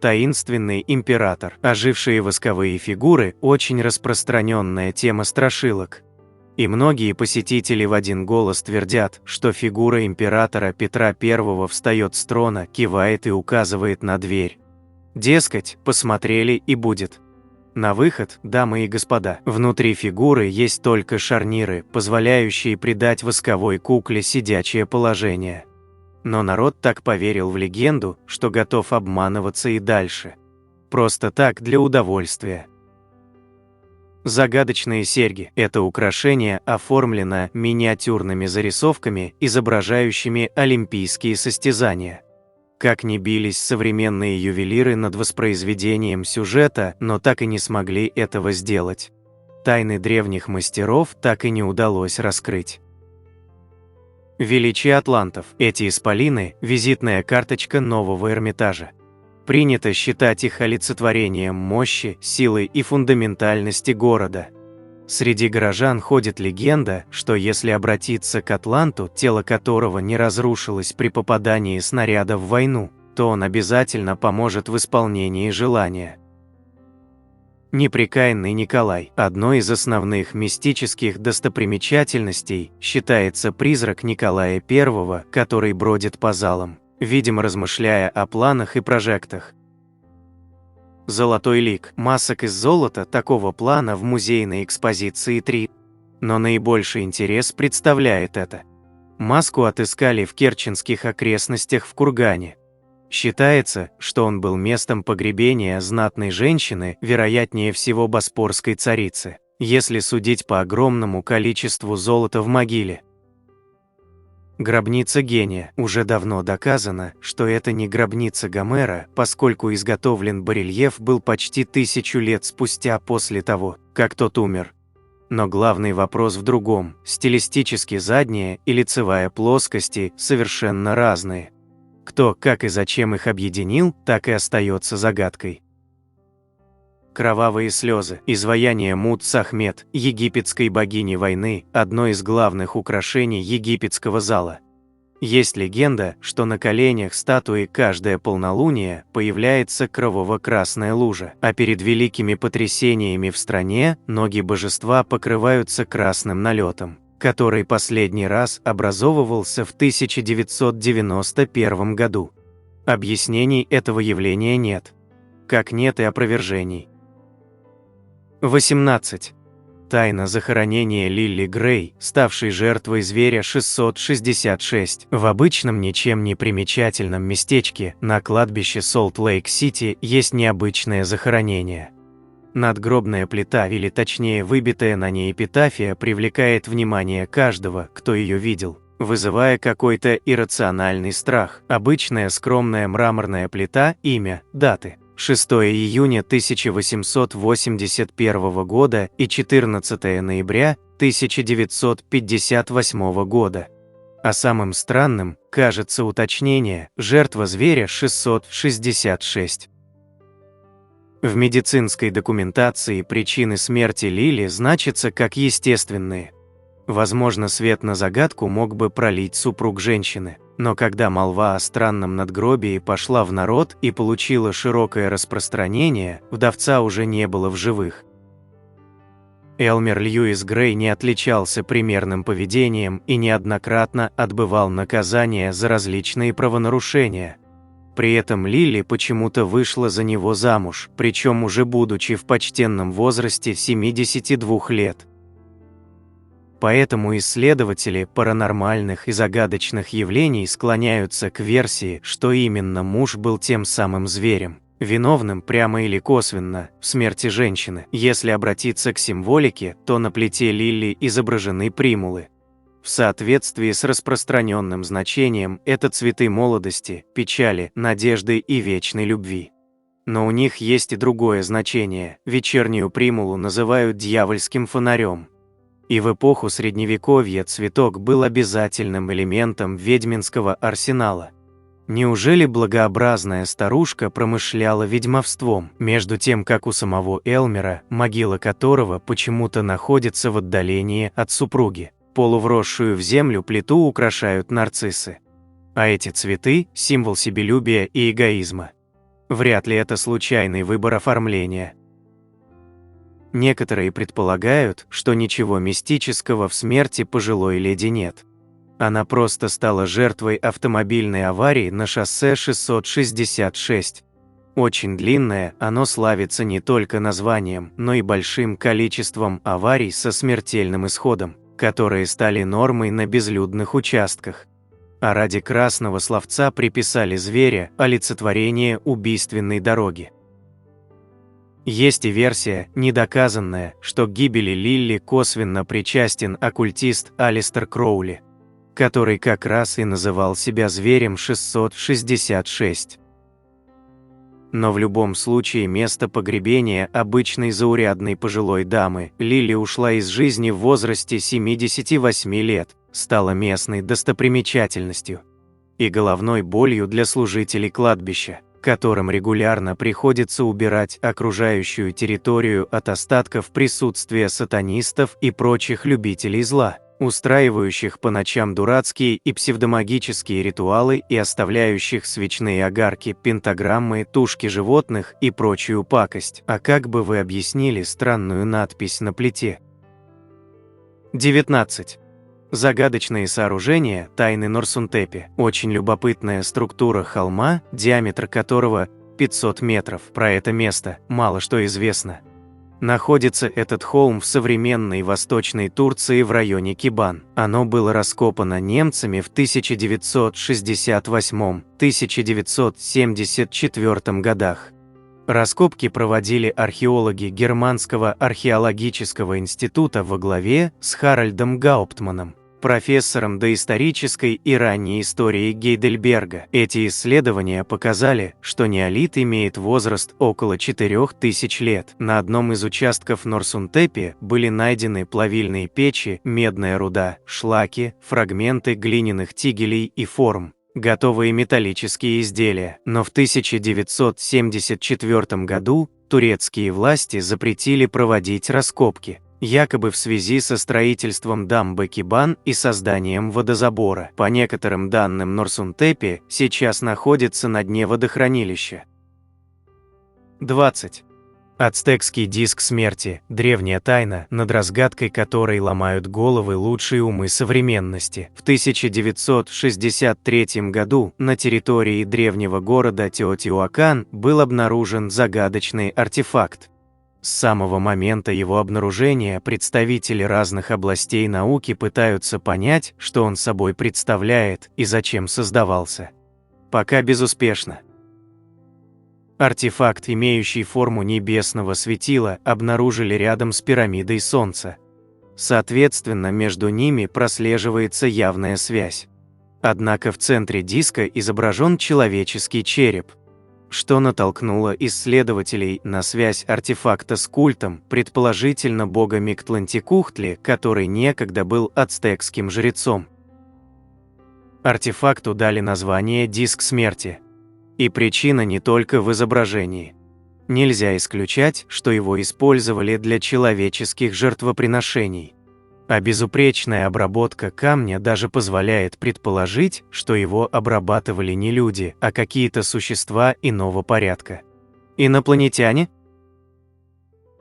Таинственный император. Ожившие восковые фигуры – очень распространенная тема страшилок. И многие посетители в один голос твердят, что фигура императора Петра I встает с трона, кивает и указывает на дверь. Дескать, посмотрели и будет. На выход, дамы и господа. Внутри фигуры есть только шарниры, позволяющие придать восковой кукле сидячее положение. Но народ так поверил в легенду, что готов обманываться и дальше. Просто так, для удовольствия. Загадочные серьги – это украшение оформлено миниатюрными зарисовками, изображающими олимпийские состязания. Как ни бились современные ювелиры над воспроизведением сюжета, но так и не смогли этого сделать. Тайны древних мастеров так и не удалось раскрыть. Величие атлантов. Эти исполины – визитная карточка нового Эрмитажа. Принято считать их олицетворением мощи, силы и фундаментальности города. Среди горожан ходит легенда, что если обратиться к атланту, тело которого не разрушилось при попадании снаряда в войну, то он обязательно поможет в исполнении желания. Непрекаянный Николай. Одной из основных мистических достопримечательностей считается призрак Николая I, который бродит по залам, видимо размышляя о планах и прожектах. Золотой лик. Масок из золота такого плана в музейной экспозиции 3. Но наибольший интерес представляет это. Маску отыскали в керченских окрестностях в кургане. Считается, что он был местом погребения знатной женщины, вероятнее всего боспорской царицы, если судить по огромному количеству золота в могиле. Гробница гения. Уже давно доказано, что это не гробница Гомера, поскольку изготовлен барельеф был почти 1000 лет спустя после того, как тот умер. Но главный вопрос в другом. Стилистически задняя и лицевая плоскости совершенно разные. Кто, как и зачем их объединил, так и остается загадкой. Кровавые слезы. Изваяние Мут-Сахмет, египетской богини войны, одно из главных украшений египетского зала. Есть легенда, что на коленях статуи каждое полнолуние появляется кроваво-красная лужа, а перед великими потрясениями в стране ноги божества покрываются красным налетом, который последний раз образовывался в 1991 году. Объяснений этого явления нет. Как нет и опровержений. 18. Тайна захоронения Лилли Грей, ставшей жертвой зверя 666. В обычном ничем не примечательном местечке на кладбище Солт-Лейк-Сити есть необычное захоронение. Надгробная плита, или точнее выбитая на ней эпитафия, привлекает внимание каждого, кто ее видел. вызывая какой-то иррациональный страх. Обычная скромная мраморная плита, имя, даты. 6 июня 1881 года и 14 ноября 1958 года. А самым странным кажется уточнение «жертва зверя 666». В медицинской документации причины смерти Лили значатся как естественные. Возможно, свет на загадку мог бы пролить супруг женщины, но когда молва о странном надгробии пошла в народ и получила широкое распространение, вдовца уже не было в живых. Элмер Льюис Грей не отличался примерным поведением и неоднократно отбывал наказание за различные правонарушения. При этом Лили почему-то вышла за него замуж, причем уже будучи в почтенном возрасте 72 лет. Поэтому исследователи паранормальных и загадочных явлений склоняются к версии, что именно муж был тем самым зверем, виновным прямо или косвенно в смерти женщины. Если обратиться к символике, то на плите Лили изображены примулы. В соответствии с распространенным значением это цветы молодости, печали, надежды и вечной любви. Но у них есть и другое значение. Вечернюю примулу называют дьявольским фонарем. И в эпоху Средневековья цветок был обязательным элементом ведьминского арсенала. Неужели благообразная старушка промышляла ведьмовством, между тем как у самого Элмера, могила которого почему-то находится в отдалении от супруги? Полувросшую в землю плиту украшают нарциссы. А эти цветы – символ себелюбия и эгоизма. Вряд ли это случайный выбор оформления. Некоторые предполагают, что ничего мистического в смерти пожилой леди нет. Она просто стала жертвой автомобильной аварии на шоссе 666. Очень длинное, оно славится не только названием, но и большим количеством аварий со смертельным исходом, которые стали нормой на безлюдных участках. А ради красного словца приписали зверя олицетворение убийственной дороги. Есть и версия, недоказанная, что к гибели Лилли косвенно причастен оккультист Алистер Кроули, который как раз и называл себя зверем 666. Но в любом случае место погребения обычной заурядной пожилой дамы Лили ушла из жизни в возрасте 78 лет, стала местной достопримечательностью и головной болью для служителей кладбища, которым регулярно приходится убирать окружающую территорию от остатков присутствия сатанистов и прочих любителей зла, устраивающих по ночам дурацкие и псевдомагические ритуалы и оставляющих свечные огарки, пентаграммы, тушки животных и прочую пакость. А как бы вы объяснили странную надпись на плите? 19. Загадочные сооружения тайны Норсунтепи. Очень любопытная структура холма, диаметр которого 500 метров. Про это место мало что известно. Находится этот холм в современной Восточной Турции в районе Кибан. Оно было раскопано немцами в 1968-1974 годах. Раскопки проводили археологи Германского археологического института во главе с Харальдом Гауптманом, профессором доисторической и ранней истории Гейдельберга. Эти исследования показали, что неолит имеет возраст около 4000 лет. На одном из участков Норсунтепи были найдены плавильные печи, медная руда, шлаки, фрагменты глиняных тигелей и форм, готовые металлические изделия. Но в 1974 году турецкие власти запретили проводить раскопки, якобы в связи со строительством дамбы Кибан и созданием водозабора. По некоторым данным, Норсунтепи сейчас находится на дне водохранилища. 20. Ацтекский диск смерти – древняя тайна, над разгадкой которой ломают головы лучшие умы современности. В 1963 году на территории древнего города Теотиуакан был обнаружен загадочный артефакт. С самого момента его обнаружения представители разных областей науки пытаются понять, что он собой представляет и зачем создавался. Пока безуспешно. Артефакт, имеющий форму небесного светила, обнаружили рядом с пирамидой Солнца. Соответственно, между ними прослеживается явная связь. Однако в центре диска изображен человеческий череп, что натолкнуло исследователей на связь артефакта с культом, предположительно бога Миктлантикухтли, который некогда был ацтекским жрецом. Артефакту дали название «Диск смерти». И причина не только в изображении. Нельзя исключать, что его использовали для человеческих жертвоприношений. А безупречная обработка камня даже позволяет предположить, что его обрабатывали не люди, а какие-то существа иного порядка. Инопланетяне?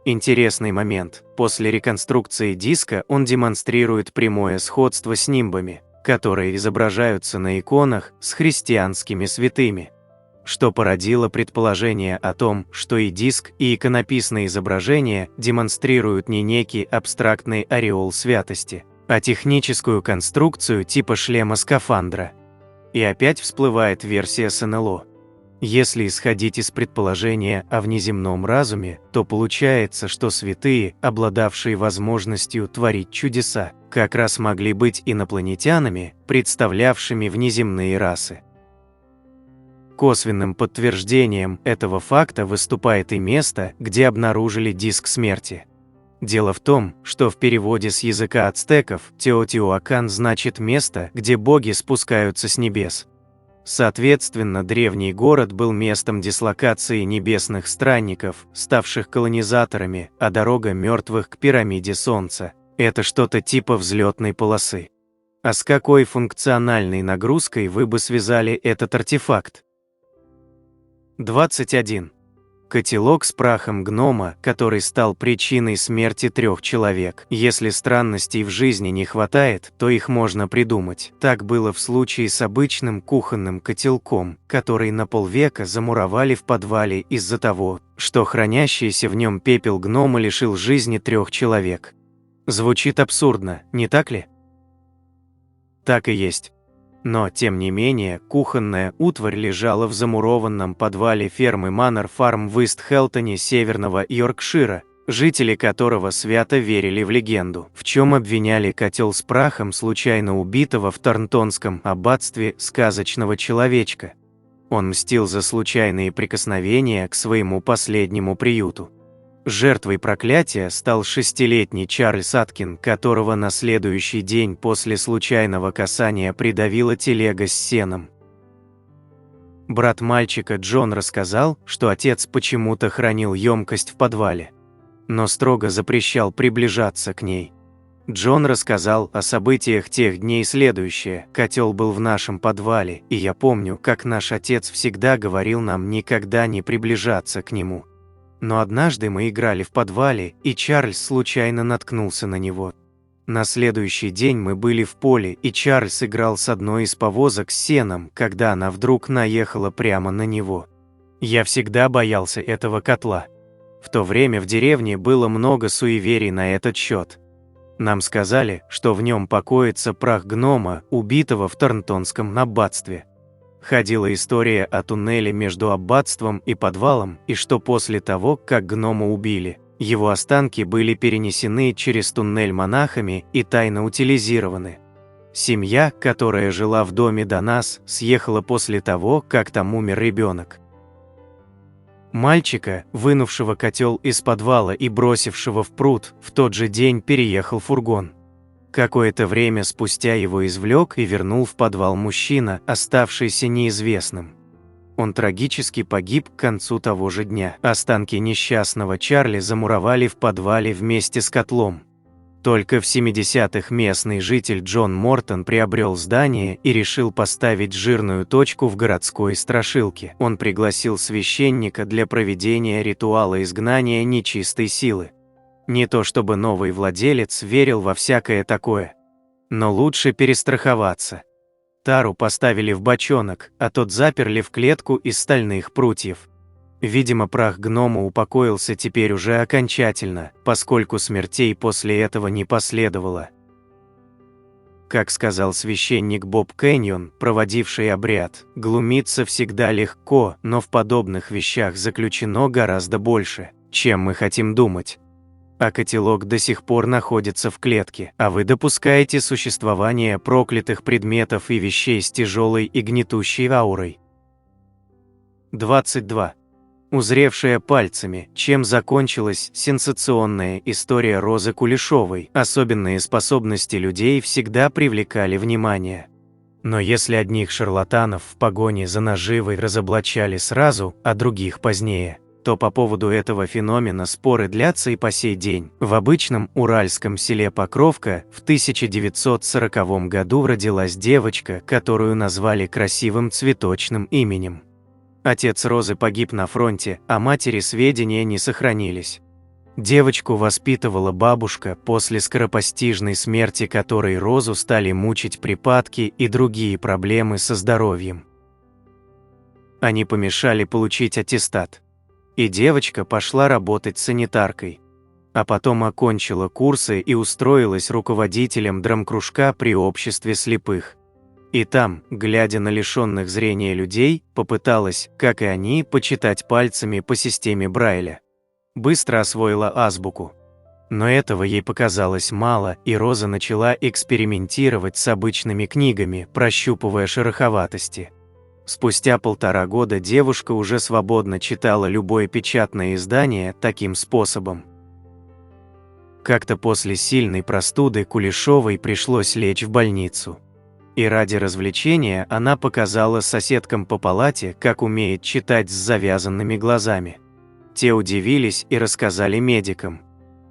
Интересный момент. После реконструкции диска он демонстрирует прямое сходство с нимбами, которые изображаются на иконах с христианскими святыми, что породило предположение о том, что и диск, и иконописные изображения демонстрируют не некий абстрактный ореол святости, а техническую конструкцию типа шлема-скафандра. И опять всплывает версия с НЛО. Если исходить из предположения о внеземном разуме, то получается, что святые, обладавшие возможностью творить чудеса, как раз могли быть инопланетянами, представлявшими внеземные расы. Косвенным подтверждением этого факта выступает и место, где обнаружили диск смерти. Дело в том, что в переводе с языка ацтеков Теотиуакан значит «место, где боги спускаются с небес». Соответственно, древний город был местом дислокации небесных странников, ставших колонизаторами, а дорога мертвых к пирамиде Солнца – это что-то типа взлетной полосы. А с какой функциональной нагрузкой вы бы связали этот артефакт? 21. Котелок с прахом гнома, который стал причиной смерти 3 человек. Если странностей в жизни не хватает, то их можно придумать. Так было в случае с обычным кухонным котелком, который на полвека замуровали в подвале из-за того, что хранящийся в нем пепел гнома лишил жизни 3 человек. Звучит абсурдно, не так ли? Так и есть. Но, тем не менее, кухонная утварь лежала в замурованном подвале фермы Манор Фарм в Ист-Хелтоне северного Йоркшира, жители которого свято верили в легенду, в чем обвиняли котел с прахом случайно убитого в Торнтонском аббатстве сказочного человечка. Он мстил за случайные прикосновения к своему последнему приюту. Жертвой проклятия стал 6-летний Чарльз Аткин, которого на следующий день после случайного касания придавила телега с сеном. Брат мальчика Джон рассказал, что отец почему-то хранил емкость в подвале, но строго запрещал приближаться к ней. Джон рассказал о событиях тех дней следующее: котел был в нашем подвале, и я помню, как наш отец всегда говорил нам никогда не приближаться к нему. Но однажды мы играли в подвале, и Чарльз случайно наткнулся на него. На следующий день мы были в поле, и Чарльз играл с одной из повозок с сеном, когда она вдруг наехала прямо на него. Я всегда боялся этого котла. В то время в деревне было много суеверий на этот счет. Нам сказали, что в нем покоится прах гнома, убитого в Торнтонском аббатстве. Ходила история о туннеле между аббатством и подвалом, и что после того, как гнома убили, его останки были перенесены через туннель монахами и тайно утилизированы. Семья, которая жила в доме до нас, съехала после того, как там умер ребенок. Мальчика, вынувшего котел из подвала и бросившего в пруд, в тот же день переехал фургон. Какое-то время спустя его извлек и вернул в подвал мужчина, оставшийся неизвестным. Он трагически погиб к концу того же дня. Останки несчастного Чарли замуровали в подвале вместе с котлом. Только в 70-х местный житель Джон Мортон приобрел здание и решил поставить жирную точку в городской страшилке. Он пригласил священника для проведения ритуала изгнания нечистой силы. Не то чтобы новый владелец верил во всякое такое, но лучше перестраховаться. Тару поставили в бочонок, а тот заперли в клетку из стальных прутьев. Видимо, прах гнома упокоился теперь уже окончательно, поскольку смертей после этого не последовало. Как сказал священник Боб Кэньон, проводивший обряд, глумиться всегда легко, но в подобных вещах заключено гораздо больше, чем мы хотим думать. а котелок до сих пор находится в клетке, а вы допускаете существование проклятых предметов и вещей с тяжелой и гнетущей аурой. 22. Узревшая пальцами, чем закончилась сенсационная история Розы Кулешовой. Особенные способности людей всегда привлекали внимание. Но если одних шарлатанов в погоне за наживой разоблачали сразу, а других позднее, то по поводу этого феномена споры длятся и по сей день. В обычном уральском селе Покровка в 1940 году родилась девочка, которую назвали красивым цветочным именем. Отец Розы погиб на фронте, а матери сведения не сохранились. Девочку воспитывала бабушка, после скоропостижной смерти которой Розу стали мучить припадки и другие проблемы со здоровьем. Они помешали получить аттестат. И девочка пошла работать санитаркой. А потом окончила курсы и устроилась руководителем драмкружка при обществе слепых. И там, глядя на лишенных зрения людей, попыталась, как и они, почитать пальцами по системе Брайля. Быстро освоила азбуку. Но этого ей показалось мало, и Роза начала экспериментировать с обычными книгами, прощупывая шероховатости. Спустя 1,5 года девушка уже свободно читала любое печатное издание таким способом. Как-то после сильной простуды Кулешовой пришлось лечь в больницу. И ради развлечения она показала соседкам по палате, как умеет читать с завязанными глазами. Те удивились и рассказали медикам.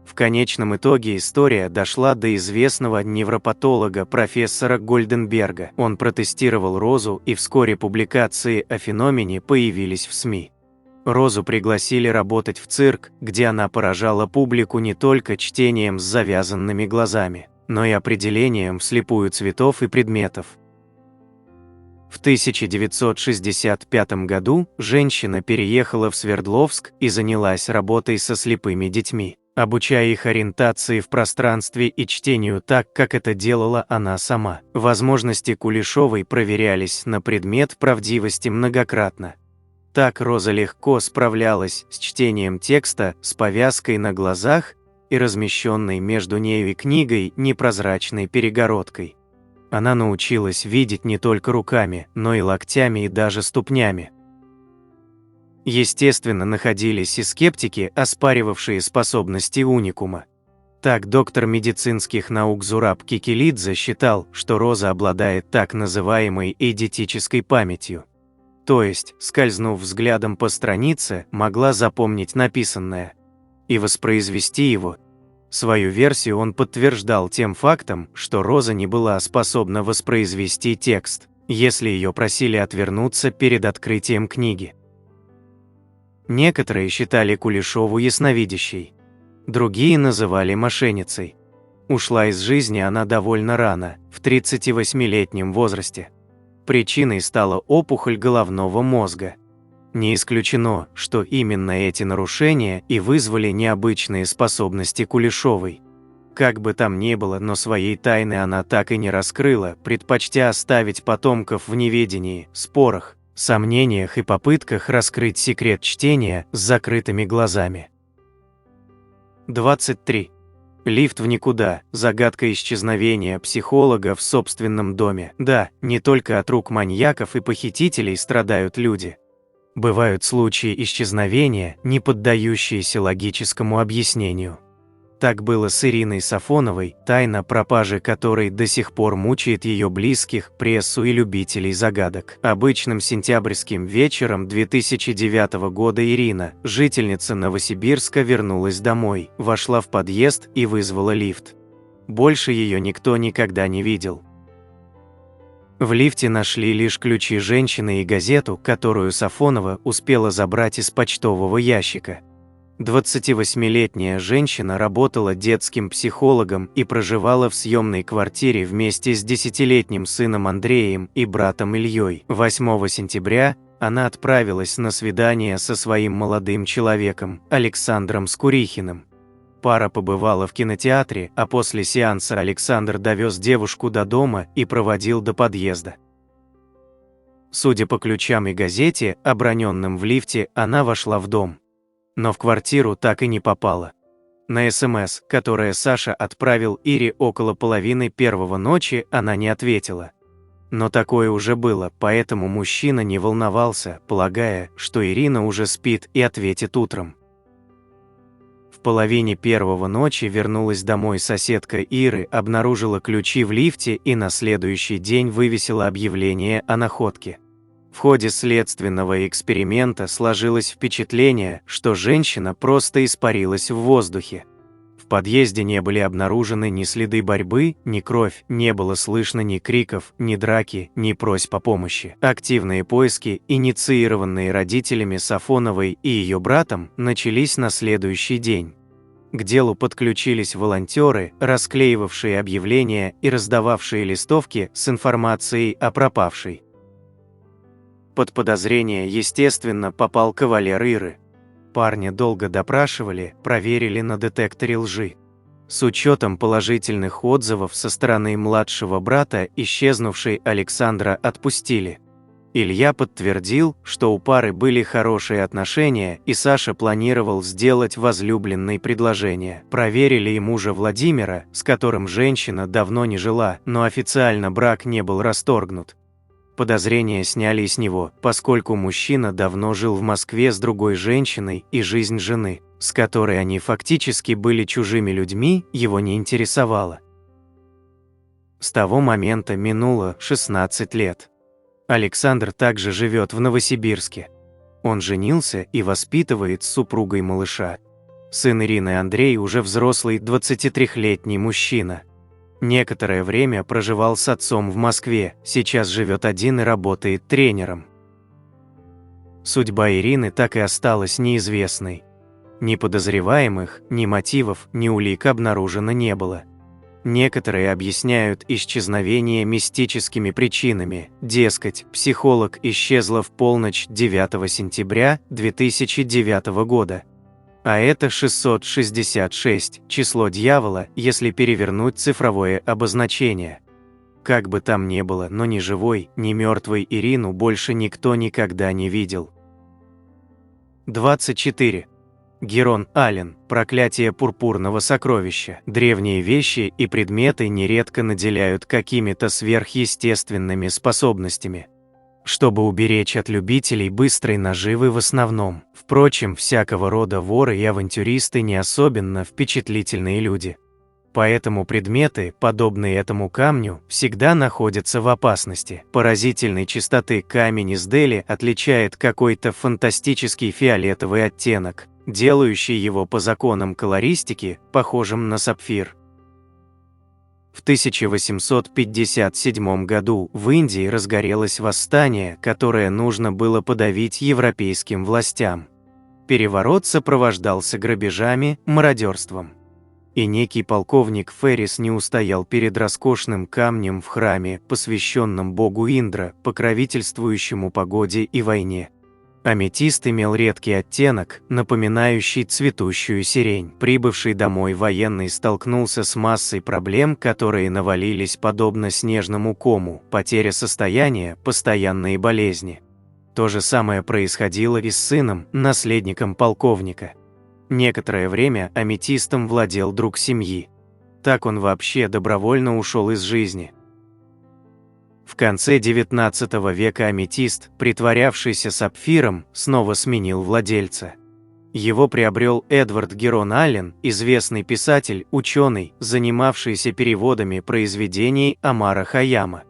В конечном итоге история дошла до известного невропатолога профессора Гольденберга. Он протестировал Розу, и вскоре публикации о феномене появились в СМИ. Розу пригласили работать в цирк, где она поражала публику не только чтением с завязанными глазами, но и определением вслепую цветов и предметов. В 1965 году женщина переехала в Свердловск и занялась работой со слепыми детьми, обучая их ориентации в пространстве и чтению так, как это делала она сама. Возможности Кулешовой проверялись на предмет правдивости многократно. Так Роза легко справлялась с чтением текста с повязкой на глазах и размещенной между нею и книгой непрозрачной перегородкой. Она научилась видеть не только руками, но и локтями и даже ступнями. Естественно, находились и скептики, оспаривавшие способности уникума. Так доктор медицинских наук Зураб Кикилидзе считал, что Роза обладает так называемой эйдетической памятью. То есть, скользнув взглядом по странице, могла запомнить написанное и воспроизвести его. Свою версию он подтверждал тем фактом, что Роза не была способна воспроизвести текст, если ее просили отвернуться перед открытием книги. Некоторые считали Кулешову ясновидящей, другие называли мошенницей. Ушла из жизни она довольно рано, в 38-летнем возрасте. Причиной стала опухоль головного мозга. Не исключено, что именно эти нарушения и вызвали необычные способности Кулешовой. Как бы там ни было, но своей тайны она так и не раскрыла, предпочтя оставить потомков в неведении, спорах, сомнениях и попытках раскрыть секрет чтения с закрытыми глазами. 23. Лифт в никуда. Загадка исчезновения психолога в собственном доме. Да, не только от рук маньяков и похитителей страдают люди. Бывают случаи исчезновения, не поддающиеся логическому объяснению. Так было с Ириной Сафоновой, тайна пропажи которой до сих пор мучает ее близких, прессу и любителей загадок. Обычным сентябрьским вечером 2009 года Ирина, жительница Новосибирска, вернулась домой, вошла в подъезд и вызвала лифт. Больше ее никто никогда не видел. В лифте нашли лишь ключи женщины и газету, которую Сафонова успела забрать из почтового ящика. 28-летняя женщина работала детским психологом и проживала в съемной квартире вместе с 10-летним сыном Андреем и братом Ильей. 8 сентября она отправилась на свидание со своим молодым человеком, Александром Скурихиным. Пара побывала в кинотеатре, а после сеанса Александр довез девушку до дома и проводил до подъезда. Судя по ключам и газете, оброненным в лифте, она вошла в дом. Но в квартиру так и не попала. На СМС, которое Саша отправил Ире около половины первого ночи, она не ответила. Но такое уже было, поэтому мужчина не волновался, полагая, что Ирина уже спит и ответит утром. В половине первого ночи вернулась домой соседка Иры, обнаружила ключи в лифте и на следующий день вывесила объявление о находке. В ходе следственного эксперимента сложилось впечатление, что женщина просто испарилась в воздухе. В подъезде не были обнаружены ни следы борьбы, ни кровь, не было слышно ни криков, ни драки, ни просьб о помощи. Активные поиски, инициированные родителями Сафоновой и ее братом, начались на следующий день. К делу подключились волонтеры, расклеивавшие объявления и раздававшие листовки с информацией о пропавшей. Под подозрение, естественно, попал кавалер Иры. Парня долго допрашивали, проверили на детекторе лжи. С учетом положительных отзывов со стороны младшего брата исчезнувшей Александра отпустили. Илья подтвердил, что у пары были хорошие отношения, и Саша планировал сделать возлюбленной предложение. Проверили и мужа Владимира, с которым женщина давно не жила, но официально брак не был расторгнут. Подозрения сняли с него, поскольку мужчина давно жил в Москве с другой женщиной, и жизнь жены, с которой они фактически были чужими людьми, его не интересовала. С того момента минуло 16 лет. Александр также живет в Новосибирске. Он женился и воспитывает с супругой малыша. Сын Ирины Андрей уже взрослый 23-летний мужчина. Некоторое время проживал с отцом в Москве, сейчас живет один и работает тренером. Судьба Ирины так и осталась неизвестной. Ни подозреваемых, ни мотивов, ни улик обнаружено не было. Некоторые объясняют исчезновение мистическими причинами, дескать, психолог исчезла в полночь 9 сентября 2009 года. А это 666, число дьявола, если перевернуть цифровое обозначение. Как бы там ни было, но ни живой, ни мертвой Ирину больше никто никогда не видел. 24. Герон Аллен. Проклятие пурпурного сокровища. Древние вещи и предметы нередко наделяют какими-то сверхъестественными способностями, чтобы уберечь от любителей быстрой наживы в основном. Впрочем, всякого рода воры и авантюристы не особенно впечатлительные люди. Поэтому предметы, подобные этому камню, всегда находятся в опасности. Поразительной чистоты камень из Дели отличает какой-то фантастический фиолетовый оттенок, делающий его по законам колористики похожим на сапфир. В 1857 году в Индии разгорелось восстание, которое нужно было подавить европейским властям. Переворот сопровождался грабежами, мародерством. И некий полковник Феррис не устоял перед роскошным камнем в храме, посвященном богу Индра, покровительствующему погоде и войне. Аметист имел редкий оттенок, напоминающий цветущую сирень. Прибывший домой военный столкнулся с массой проблем, которые навалились подобно снежному кому: потеря состояния, постоянные болезни. То же самое происходило и с сыном, наследником полковника. Некоторое время аметистом владел друг семьи. Так он вообще добровольно ушел из жизни. В конце XIX века аметист, притворявшийся сапфиром, снова сменил владельца. Его приобрел Эдвард Герон Аллен, известный писатель, ученый, занимавшийся переводами произведений Омара Хайяма.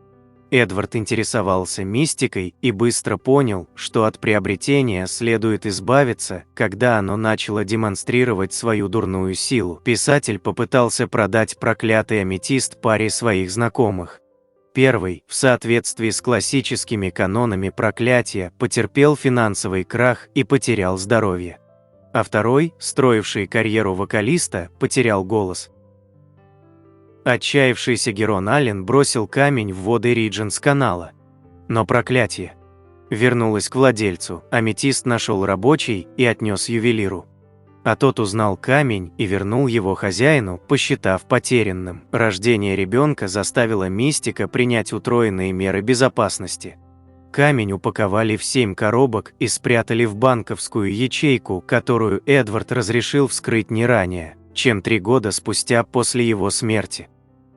Эдвард интересовался мистикой и быстро понял, что от приобретения следует избавиться, когда оно начало демонстрировать свою дурную силу. Писатель попытался продать проклятый аметист паре своих знакомых. Первый, в соответствии с классическими канонами проклятия, потерпел финансовый крах и потерял здоровье. А второй, строивший карьеру вокалиста, потерял голос. Отчаявшийся Герон Аллен бросил камень в воды Ридженс-канала. Но проклятие вернулось к владельцу. Аметист нашел рабочий и отнес ювелиру. А тот узнал камень и вернул его хозяину, посчитав потерянным. Рождение ребенка заставило мистика принять утроенные меры безопасности. Камень упаковали в 7 коробок и спрятали в банковскую ячейку, которую Эдвард разрешил вскрыть не ранее. чем 3 года спустя после его смерти.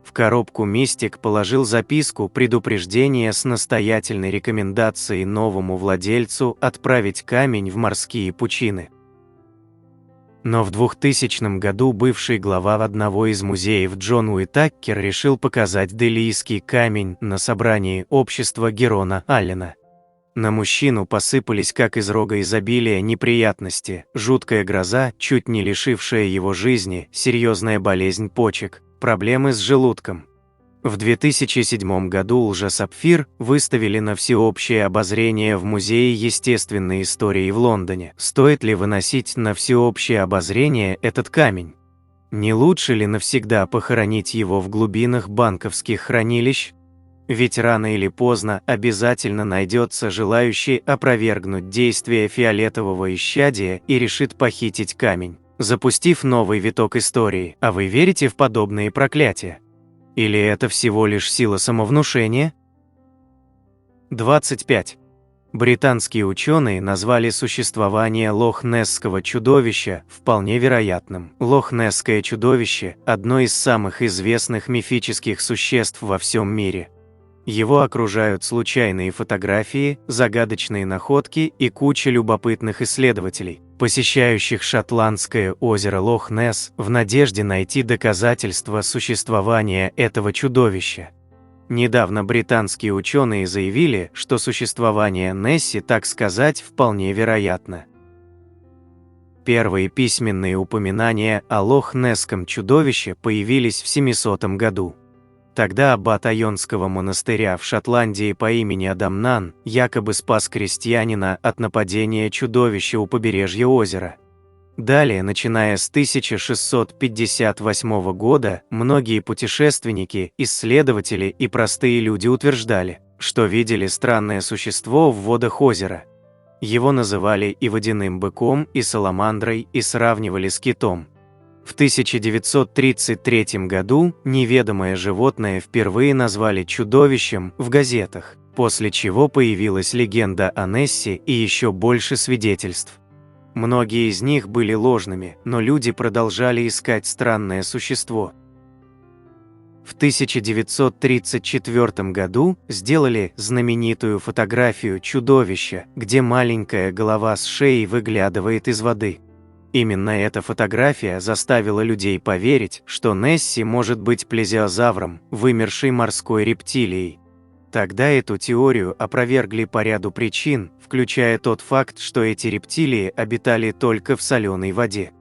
В коробку мистик положил записку предупреждения с настоятельной рекомендацией новому владельцу отправить камень в морские пучины. Но в 2000 году бывший глава одного из музеев Джон Уитакер решил показать делийский камень на собрании общества Герона Аллена. На мужчину посыпались как из рога изобилия неприятности, жуткая гроза, чуть не лишившая его жизни, серьезная болезнь почек, проблемы с желудком. В 2007 году лжесапфир выставили на всеобщее обозрение в Музее естественной истории в Лондоне. Стоит ли выносить на всеобщее обозрение этот камень? Не лучше ли навсегда похоронить его в глубинах банковских хранилищ? Ведь рано или поздно обязательно найдется желающий опровергнуть действия фиолетового исчадия и решит похитить камень, запустив новый виток истории. А вы верите в подобные проклятия? Или это всего лишь сила самовнушения? 25. Британские ученые назвали существование Лох-Несского чудовища вполне вероятным. Лох-Несское чудовище – одно из самых известных мифических существ во всем мире. Его окружают случайные фотографии, загадочные находки и куча любопытных исследователей, посещающих шотландское озеро Лох-Несс в надежде найти доказательства существования этого чудовища. Недавно британские ученые заявили, что существование Несси, так сказать, вполне вероятно. Первые письменные упоминания о Лох-Несском чудовище появились в 700 году. Тогда аббат Айонского монастыря в Шотландии по имени Адамнан якобы спас крестьянина от нападения чудовища у побережья озера. Далее, начиная с 1658 года, многие путешественники, исследователи и простые люди утверждали, что видели странное существо в водах озера. Его называли и водяным быком, и саламандрой, и сравнивали с китом. В 1933 году неведомое животное впервые назвали чудовищем в газетах, после чего появилась легенда о Несси и еще больше свидетельств. Многие из них были ложными, но люди продолжали искать странное существо. В 1934 году сделали знаменитую фотографию чудовища, где маленькая голова с шеей выглядывает из воды. Именно эта фотография заставила людей поверить, что Несси может быть плезиозавром, вымершей морской рептилией. Тогда эту теорию опровергли по ряду причин, включая тот факт, что эти рептилии обитали только в соленой воде.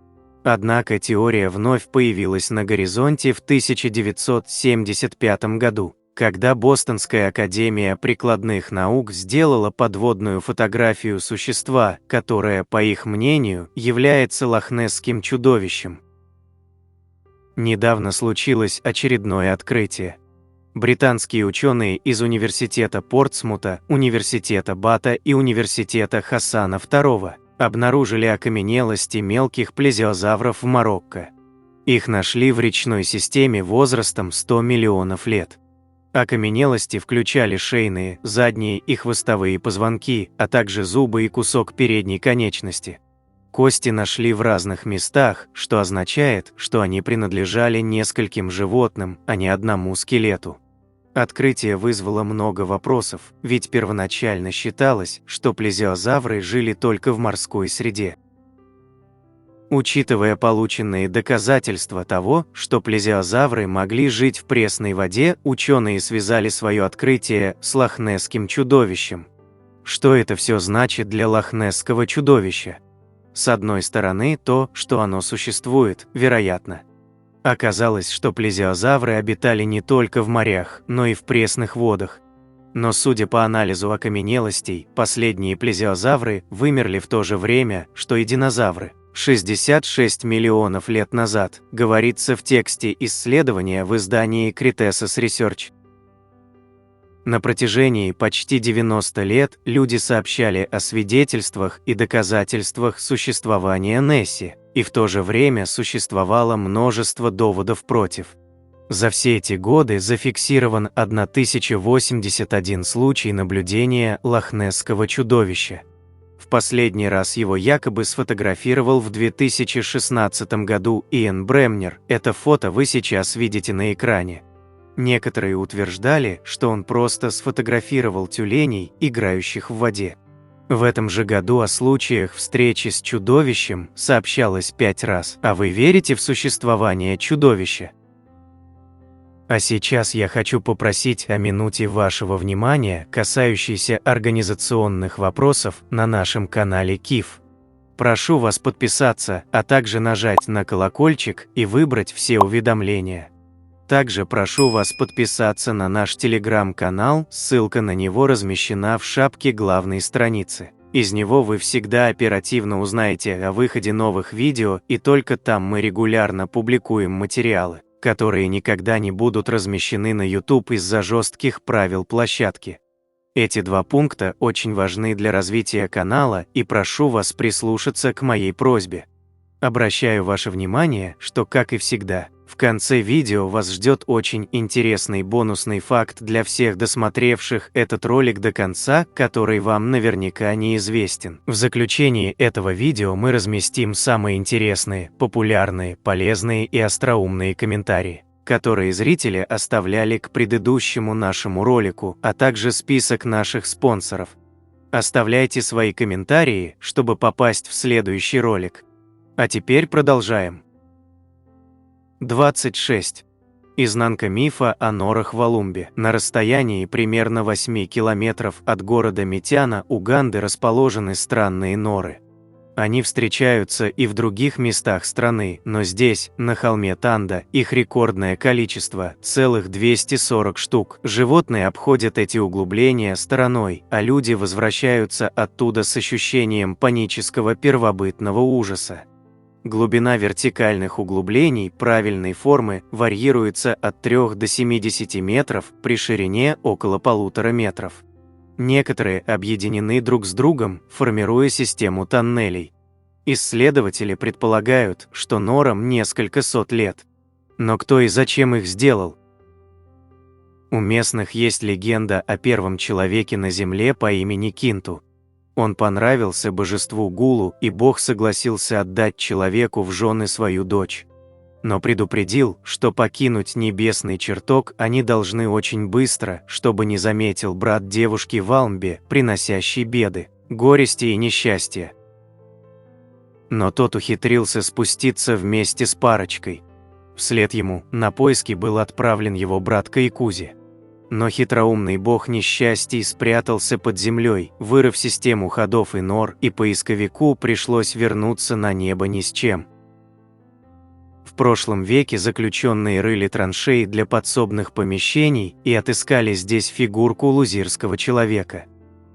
Однако теория вновь появилась на горизонте в 1975 году, когда Бостонская академия прикладных наук сделала подводную фотографию существа, которое, по их мнению, является лохнесским чудовищем. Недавно случилось очередное открытие. Британские ученые из Университета Портсмута, Университета Бата и Университета Хасана II обнаружили окаменелости мелких плезиозавров в Марокко. Их нашли в речной системе возрастом 100 миллионов лет. Окаменелости включали шейные, задние и хвостовые позвонки, а также зубы и кусок передней конечности. Кости нашли в разных местах, что означает, что они принадлежали нескольким животным, а не одному скелету. Открытие вызвало много вопросов, ведь первоначально считалось, что плезиозавры жили только в морской среде. Учитывая полученные доказательства того, что плезиозавры могли жить в пресной воде, ученые связали свое открытие с лохнесским чудовищем. Что это все значит для лохнесского чудовища? С одной стороны, то, что оно существует, вероятно. Оказалось, что плезиозавры обитали не только в морях, но и в пресных водах. Но судя по анализу окаменелостей, последние плезиозавры вымерли в то же время, что и динозавры. 66 миллионов лет назад, говорится в тексте исследования в издании Cretaceous Research. На протяжении почти 90 лет люди сообщали о свидетельствах и доказательствах существования Несси, и в то же время существовало множество доводов против. За все эти годы зафиксирован 1081 случай наблюдения лохнесского чудовища. В последний раз его якобы сфотографировал в 2016 году Иэн Бремнер. Это фото вы сейчас видите на экране. Некоторые утверждали, что он просто сфотографировал тюленей, играющих в воде. В этом же году о случаях встречи с чудовищем сообщалось 5 раз. А вы верите в существование чудовища? А сейчас я хочу попросить о минуте вашего внимания, касающейся организационных вопросов на нашем канале КИФ. Прошу вас подписаться, а также нажать на колокольчик и выбрать все уведомления. Также прошу вас подписаться на наш телеграм-канал, ссылка на него размещена в шапке главной страницы. Из него вы всегда оперативно узнаете о выходе новых видео, и только там мы регулярно публикуем материалы, которые никогда не будут размещены на YouTube из-за жестких правил площадки. Эти 2 пункта очень важны для развития канала, и прошу вас прислушаться к моей просьбе. Обращаю ваше внимание, что, как и всегда, в конце видео вас ждет очень интересный бонусный факт для всех досмотревших этот ролик до конца, который вам наверняка неизвестен. В заключении этого видео мы разместим самые интересные, популярные, полезные и остроумные комментарии, которые зрители оставляли к предыдущему нашему ролику, а также список наших спонсоров. Оставляйте свои комментарии, чтобы попасть в следующий ролик. А теперь продолжаем. 26. Изнанка мифа о норах в Волумбе. На расстоянии примерно 8 километров от города Митяна, Уганды, расположены странные норы. Они встречаются и в других местах страны, но здесь, на холме Танда, их рекордное количество – целых 240 штук. Животные обходят эти углубления стороной, а люди возвращаются оттуда с ощущением панического первобытного ужаса. Глубина вертикальных углублений правильной формы варьируется от 3 до 70 метров при ширине около 1,5 метров. Некоторые объединены друг с другом, формируя систему тоннелей. Исследователи предполагают, что норам несколько сот лет. Но кто и зачем их сделал? У местных есть легенда о первом человеке на Земле по имени Кинту. Он понравился божеству Гулу, и Бог согласился отдать человеку в жены свою дочь. Но предупредил, что покинуть небесный чертог они должны очень быстро, чтобы не заметил брат девушки Валмбе, приносящий беды, горести и несчастья. Но тот ухитрился спуститься вместе с парочкой. Вслед ему на поиски был отправлен его брат Кайкузи. Но хитроумный бог несчастий спрятался под землей, вырыв систему ходов и нор, и поисковику пришлось вернуться на небо ни с чем. В прошлом веке заключенные рыли траншеи для подсобных помещений и отыскали здесь фигурку лузирского человека.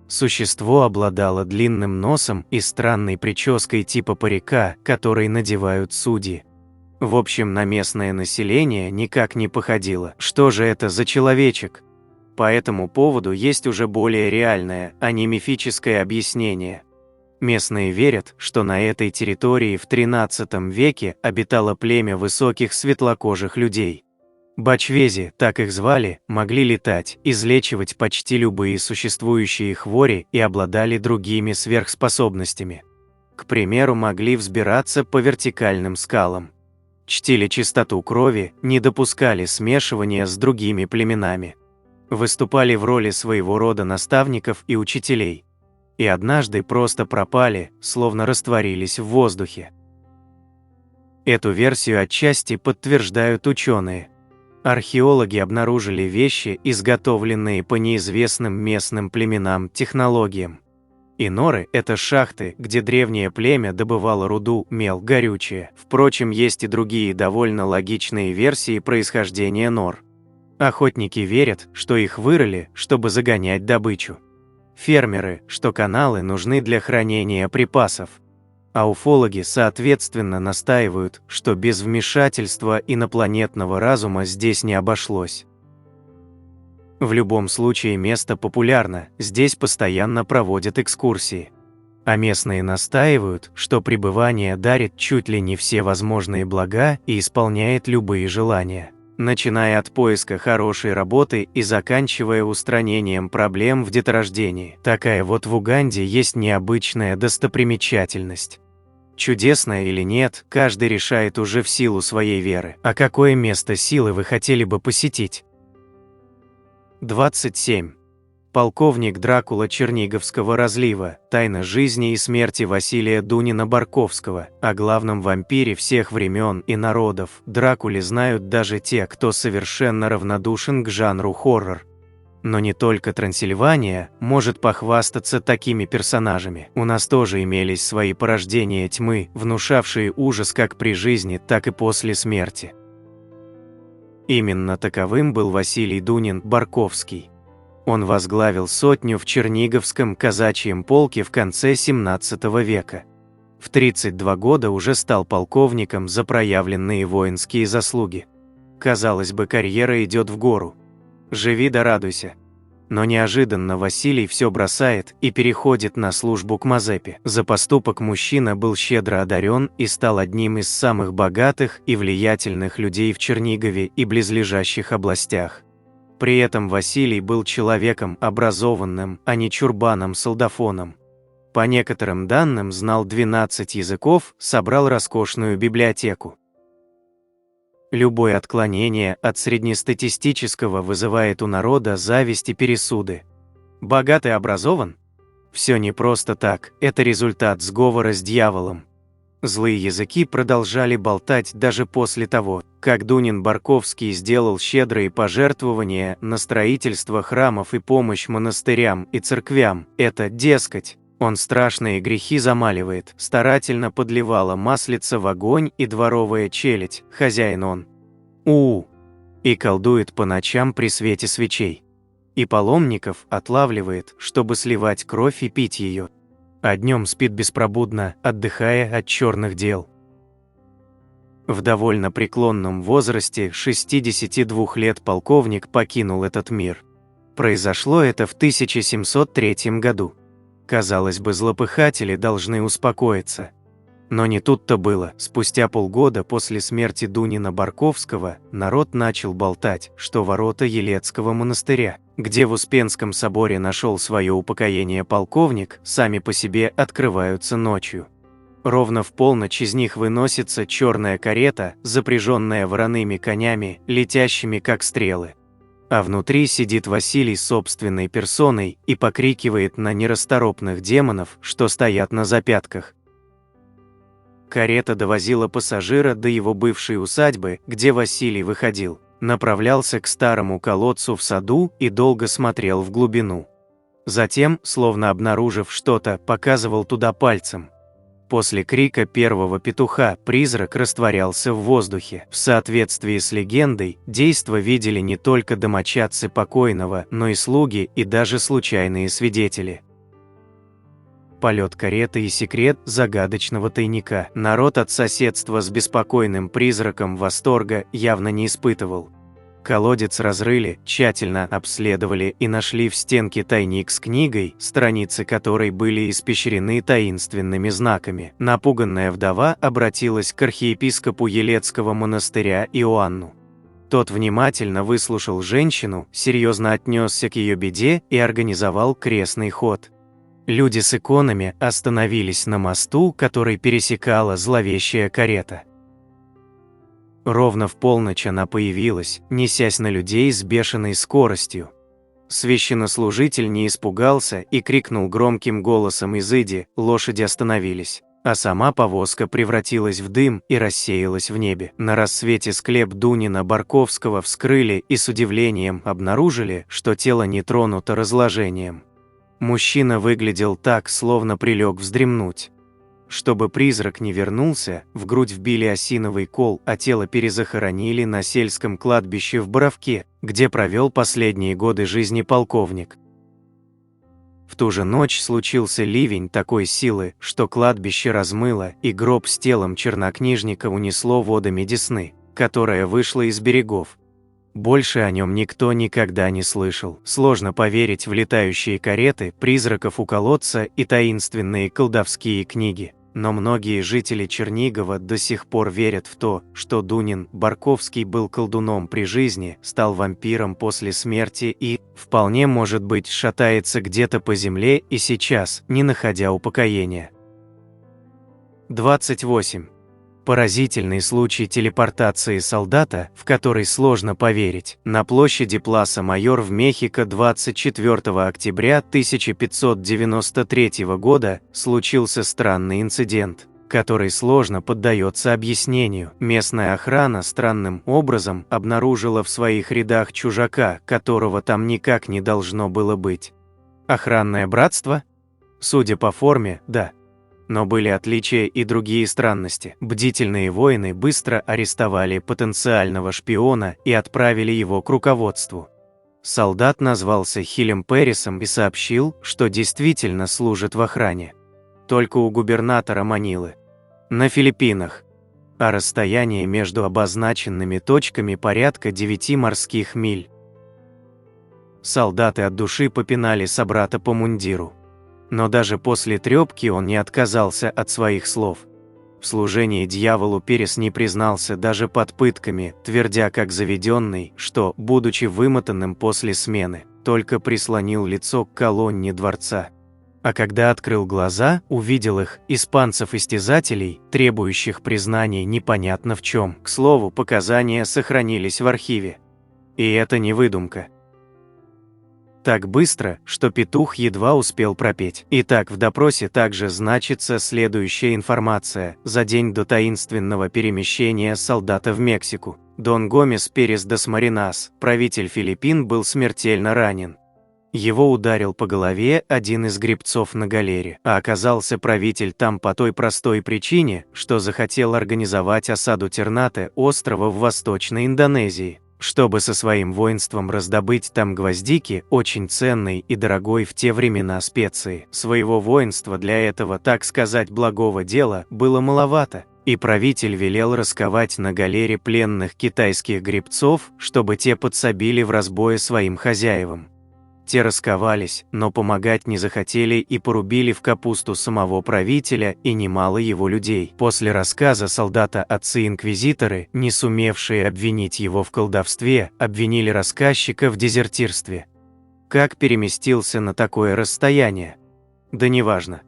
Существо обладало длинным носом и странной прической типа парика, который надевают судьи. В общем, на местное население никак не походило. Что же это за человечек? По этому поводу есть уже более реальное, а не мифическое объяснение. Местные верят, что на этой территории в XIII веке обитало племя высоких светлокожих людей. Бачвези, так их звали, могли летать, излечивать почти любые существующие хвори и обладали другими сверхспособностями. К примеру, могли взбираться по вертикальным скалам. Чтили чистоту крови, не допускали смешивания с другими племенами. Выступали в роли своего рода наставников и учителей. И однажды просто пропали, словно растворились в воздухе. Эту версию отчасти подтверждают ученые. Археологи обнаружили вещи, изготовленные по неизвестным местным племенам технологиям. И норы – это шахты, где древнее племя добывало руду, мел, горючее. Впрочем, есть и другие довольно логичные версии происхождения нор. Охотники верят, что их вырыли, чтобы загонять добычу. Фермеры, что каналы нужны для хранения припасов. А уфологи, соответственно, настаивают, что без вмешательства инопланетного разума здесь не обошлось. В любом случае место популярно, здесь постоянно проводят экскурсии. А местные настаивают, что пребывание дарит чуть ли не все возможные блага и исполняет любые желания. начиная от поиска хорошей работы и заканчивая устранением проблем в деторождении. Такая вот в Уганде есть необычная достопримечательность. Чудесная или нет, каждый решает уже в силу своей веры. А какое место силы вы хотели бы посетить? 27. Полковник Дракула Черниговского разлива. Тайна жизни и смерти Василия Дунина-Барковского. О главном вампире всех времен и народов Дракуле знают даже те, кто совершенно равнодушен к жанру хоррор. Но не только Трансильвания может похвастаться такими персонажами. У нас тоже имелись свои порождения тьмы, внушавшие ужас как при жизни, так и после смерти. Именно таковым был Василий Дунин-Барковский. Он возглавил сотню в Черниговском казачьем полке в конце 17 века. В 32 года уже стал полковником за проявленные воинские заслуги. Казалось бы, карьера идет в гору. Живи да радуйся. Но неожиданно Василий все бросает и переходит на службу к Мазепе. За поступок мужчина был щедро одарен и стал одним из самых богатых и влиятельных людей в Чернигове и близлежащих областях. При этом Василий был человеком образованным, а не чурбаном-солдафоном. По некоторым данным, знал 12 языков, собрал роскошную библиотеку. Любое отклонение от среднестатистического вызывает у народа зависть и пересуды. Богат и образован? Все не просто так, это результат сговора с дьяволом. Злые языки продолжали болтать даже после того, как Дунин-Барковский сделал щедрые пожертвования на строительство храмов и помощь монастырям и церквям. Это, дескать, он страшные грехи замаливает, старательно подливала маслица в огонь и дворовая челядь, хозяин он. И колдует по ночам при свете свечей. И паломников отлавливает, чтобы сливать кровь и пить ее. А днем спит беспробудно, отдыхая от черных дел. В довольно преклонном возрасте 62 лет полковник покинул этот мир. Произошло это в 1703 году. Казалось бы, злопыхатели должны успокоиться. Но не тут-то было. Спустя полгода после смерти Дунина-Барковского народ начал болтать, что ворота Елецкого монастыря, где в Успенском соборе нашел свое упокоение полковник, сами по себе открываются ночью. Ровно в полночь из них выносится черная карета, запряженная вороными конями, летящими как стрелы. А внутри сидит Василий собственной персоной и покрикивает на нерасторопных демонов, что стоят на запятках. Карета довозила пассажира до его бывшей усадьбы, где Василий выходил, направлялся к старому колодцу в саду и долго смотрел в глубину. Затем, словно обнаружив что-то, показывал туда пальцем. После крика первого петуха призрак растворялся в воздухе. В соответствии с легендой, действо видели не только домочадцы покойного, но и слуги и даже случайные свидетели. Полет кареты и секрет загадочного тайника. Народ от соседства с беспокойным призраком восторга явно не испытывал. Колодец разрыли, тщательно обследовали и нашли в стенке тайник с книгой, страницы которой были испещрены таинственными знаками. Напуганная вдова обратилась к архиепископу Елецкого монастыря Иоанну. Тот внимательно выслушал женщину, серьезно отнесся к ее беде и организовал крестный ход. Люди с иконами остановились на мосту, который пересекала зловещая карета. Ровно в полночь она появилась, несясь на людей с бешеной скоростью. Священнослужитель не испугался и крикнул громким голосом: «Изыди!», лошади остановились, а сама повозка превратилась в дым и рассеялась в небе. На рассвете склеп Дунина-Барковского вскрыли и с удивлением обнаружили, что тело не тронуто разложением. Мужчина выглядел так, словно прилег вздремнуть. Чтобы призрак не вернулся, в грудь вбили осиновый кол, а тело перезахоронили на сельском кладбище в Боровке, где провел последние годы жизни полковник. В ту же ночь случился ливень такой силы, что кладбище размыло, и гроб с телом чернокнижника унесло водами Десны, которая вышла из берегов. Больше о нем никто никогда не слышал. Сложно поверить в летающие кареты, призраков у колодца и таинственные колдовские книги. Но многие жители Чернигова до сих пор верят в то, что Дунин Барковский был колдуном при жизни, стал вампиром после смерти и, вполне может быть, шатается где-то по земле и сейчас, не находя упокоения. 28. Поразительный случай телепортации солдата, в который сложно поверить. На площади Пласа Майор в Мехико 24 октября 1593 года случился странный инцидент, который сложно поддается объяснению. Местная охрана странным образом обнаружила в своих рядах чужака, которого там никак не должно было быть. Охранное братство? Судя по форме, да. Но были отличия и другие странности. Бдительные воины быстро арестовали потенциального шпиона и отправили его к руководству. Солдат назвался Хилем Перрисом и сообщил, что действительно служит в охране. Только у губернатора Манилы. На Филиппинах. А расстояние между обозначенными точками порядка 9 морских миль. Солдаты от души попинали собрата по мундиру. Но даже после трёпки он не отказался от своих слов. В служении дьяволу Перес не признался даже под пытками, твердя как заведенный, что, будучи вымотанным после смены, только прислонил лицо к колонне дворца. А когда открыл глаза, увидел их, испанцев-истязателей, требующих признаний непонятно в чем. К слову, показания сохранились в архиве. И это не выдумка. Так быстро, что петух едва успел пропеть. Итак, в допросе также значится следующая информация. За день до таинственного перемещения солдата в Мексику, Дон Гомес Перес дас Маринас, правитель Филиппин, был смертельно ранен. Его ударил по голове один из гребцов на галере, а оказался правитель там по той простой причине, что захотел организовать осаду Тернате, острова в Восточной Индонезии, чтобы со своим воинством раздобыть там гвоздики, очень ценной и дорогой в те времена специи. Своего воинства для этого, так сказать, благого дела было маловато, и правитель велел расковать на галере пленных китайских гребцов, чтобы те подсобили в разбое своим хозяевам. Те расковались, но помогать не захотели и порубили в капусту самого правителя и немало его людей. После рассказа солдата отцы-инквизиторы, не сумевшие обвинить его в колдовстве, обвинили рассказчика в дезертирстве. Как переместился на такое расстояние? Да неважно.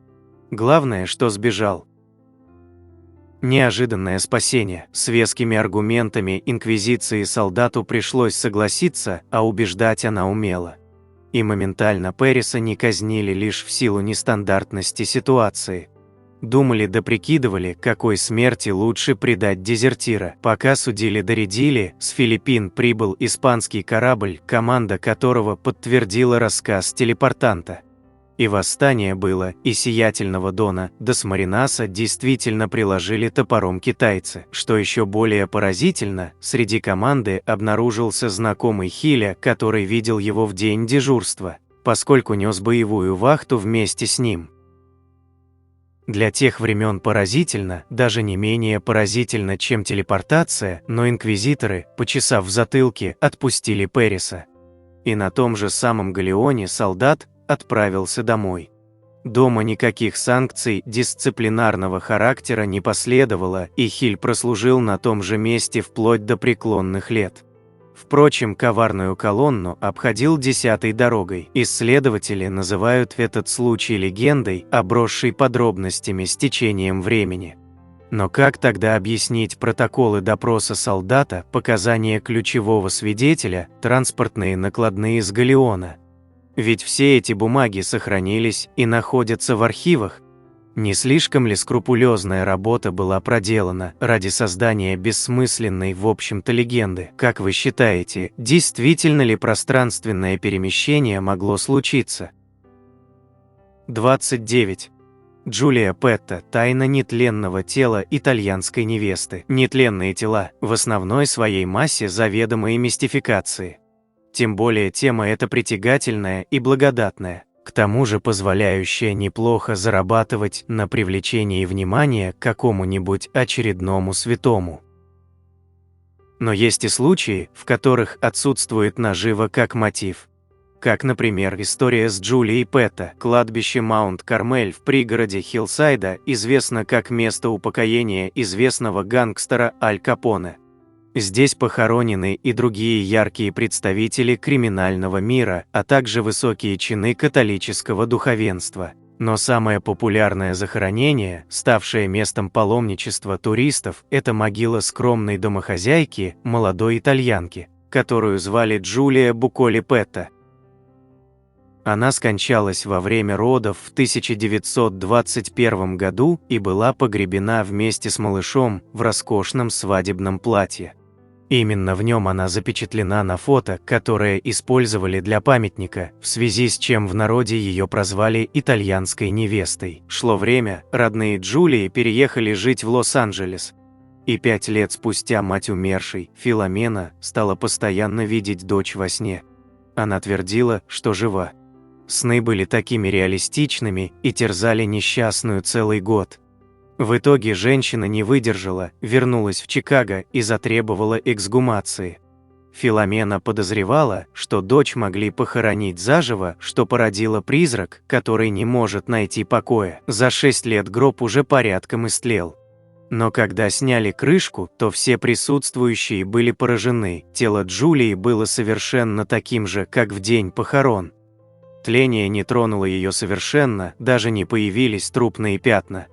Главное, что сбежал. Неожиданное спасение. С вескими аргументами инквизиции солдату пришлось согласиться, а убеждать она умела. И моментально Переса не казнили лишь в силу нестандартности ситуации. Думали да прикидывали, какой смерти лучше предать дезертира. Пока судили-доредили, с Филиппин прибыл испанский корабль, команда которого подтвердила рассказ телепортанта. И восстание было, и сиятельного Дона дас Маринаса действительно приложили топором китайцы. Что еще более поразительно, среди команды обнаружился знакомый Хиля, который видел его в день дежурства, поскольку нес боевую вахту вместе с ним. Для тех времен поразительно, даже не менее поразительно, чем телепортация, но инквизиторы, почесав в затылке, отпустили Переса. И на том же самом галеоне солдат отправился домой. Дома никаких санкций дисциплинарного характера не последовало, и Хиль прослужил на том же месте вплоть до преклонных лет. Впрочем, коварную колонну обходил 10-й дорогой. Исследователи называют этот случай легендой, обросшей подробностями с течением времени. Но как тогда объяснить протоколы допроса солдата, показания ключевого свидетеля, транспортные накладные с галеона? Ведь все эти бумаги сохранились и находятся в архивах. Не слишком ли скрупулезная работа была проделана ради создания бессмысленной, в общем-то, легенды? Как вы считаете, действительно ли пространственное перемещение могло случиться? 29. Джулия Петта. Тайна нетленного тела итальянской невесты. Нетленные тела, в основной своей массе заведомые мистификации. Тем более тема эта притягательная и благодатная, к тому же позволяющая неплохо зарабатывать на привлечении внимания к какому-нибудь очередному святому. Но есть и случаи, в которых отсутствует нажива как мотив. как, например, история с Джулией Петта. Кладбище Маунт-Кармель в пригороде Хиллсайда известно как место упокоения известного гангстера Аль Капоне. Здесь похоронены и другие яркие представители криминального мира, а также высокие чины католического духовенства. Но самое популярное захоронение, ставшее местом паломничества туристов, это могила скромной домохозяйки, молодой итальянки, которую звали Джулия Буколи Петта. Она скончалась во время родов в 1921 году и была погребена вместе с малышом в роскошном свадебном платье. Именно в нем она запечатлена на фото, которое использовали для памятника, в связи с чем в народе ее прозвали итальянской невестой. Шло время, родные Джулии переехали жить в Лос-Анджелес. И 5 лет спустя мать умершей, Филомена, стала постоянно видеть дочь во сне. Она твердила, что жива. Сны были такими реалистичными и терзали несчастную целый год. В итоге женщина не выдержала, вернулась в Чикаго и затребовала эксгумации. Филомена подозревала, что дочь могли похоронить заживо, что породило призрак, который не может найти покоя. За 6 лет гроб уже порядком истлел. Но когда сняли крышку, то все присутствующие были поражены. Тело Джулии было совершенно таким же, как в день похорон. Тление не тронуло ее совершенно, даже не появились трупные пятна.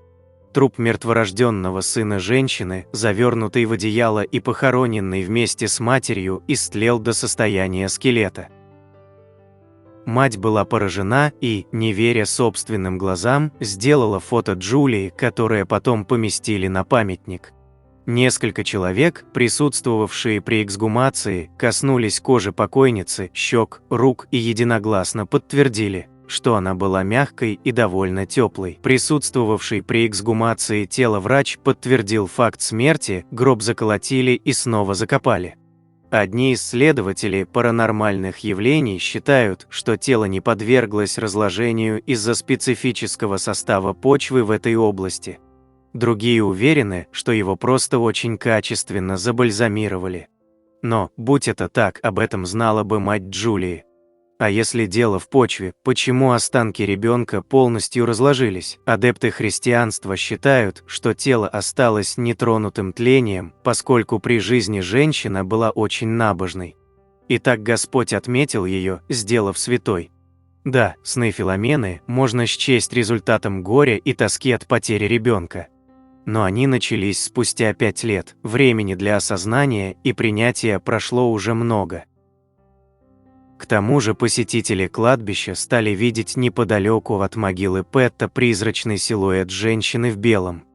Труп мертворожденного сына женщины, завернутый в одеяло и похороненный вместе с матерью, истлел до состояния скелета. Мать была поражена и, не веря собственным глазам, сделала фото Джулии, которое потом поместили на памятник. Несколько человек, присутствовавшие при эксгумации, коснулись кожи покойницы, щек, рук и единогласно подтвердили, что она была мягкой и довольно теплой. Присутствовавший при эксгумации тело врач подтвердил факт смерти, гроб заколотили и снова закопали. Одни исследователи паранормальных явлений считают, что тело не подверглось разложению из-за специфического состава почвы в этой области. Другие уверены, что его просто очень качественно забальзамировали. Но, будь это так, об этом знала бы мать Джулии. А если дело в почве, почему останки ребенка полностью разложились? Адепты христианства считают, что тело осталось нетронутым тлением, поскольку при жизни женщина была очень набожной. И так Господь отметил ее, сделав святой. Да, сны Филомены можно счесть результатом горя и тоски от потери ребенка. Но они начались спустя 5 лет, времени для осознания и принятия прошло уже много. К тому же посетители кладбища стали видеть неподалеку от могилы Петта призрачный силуэт женщины в белом.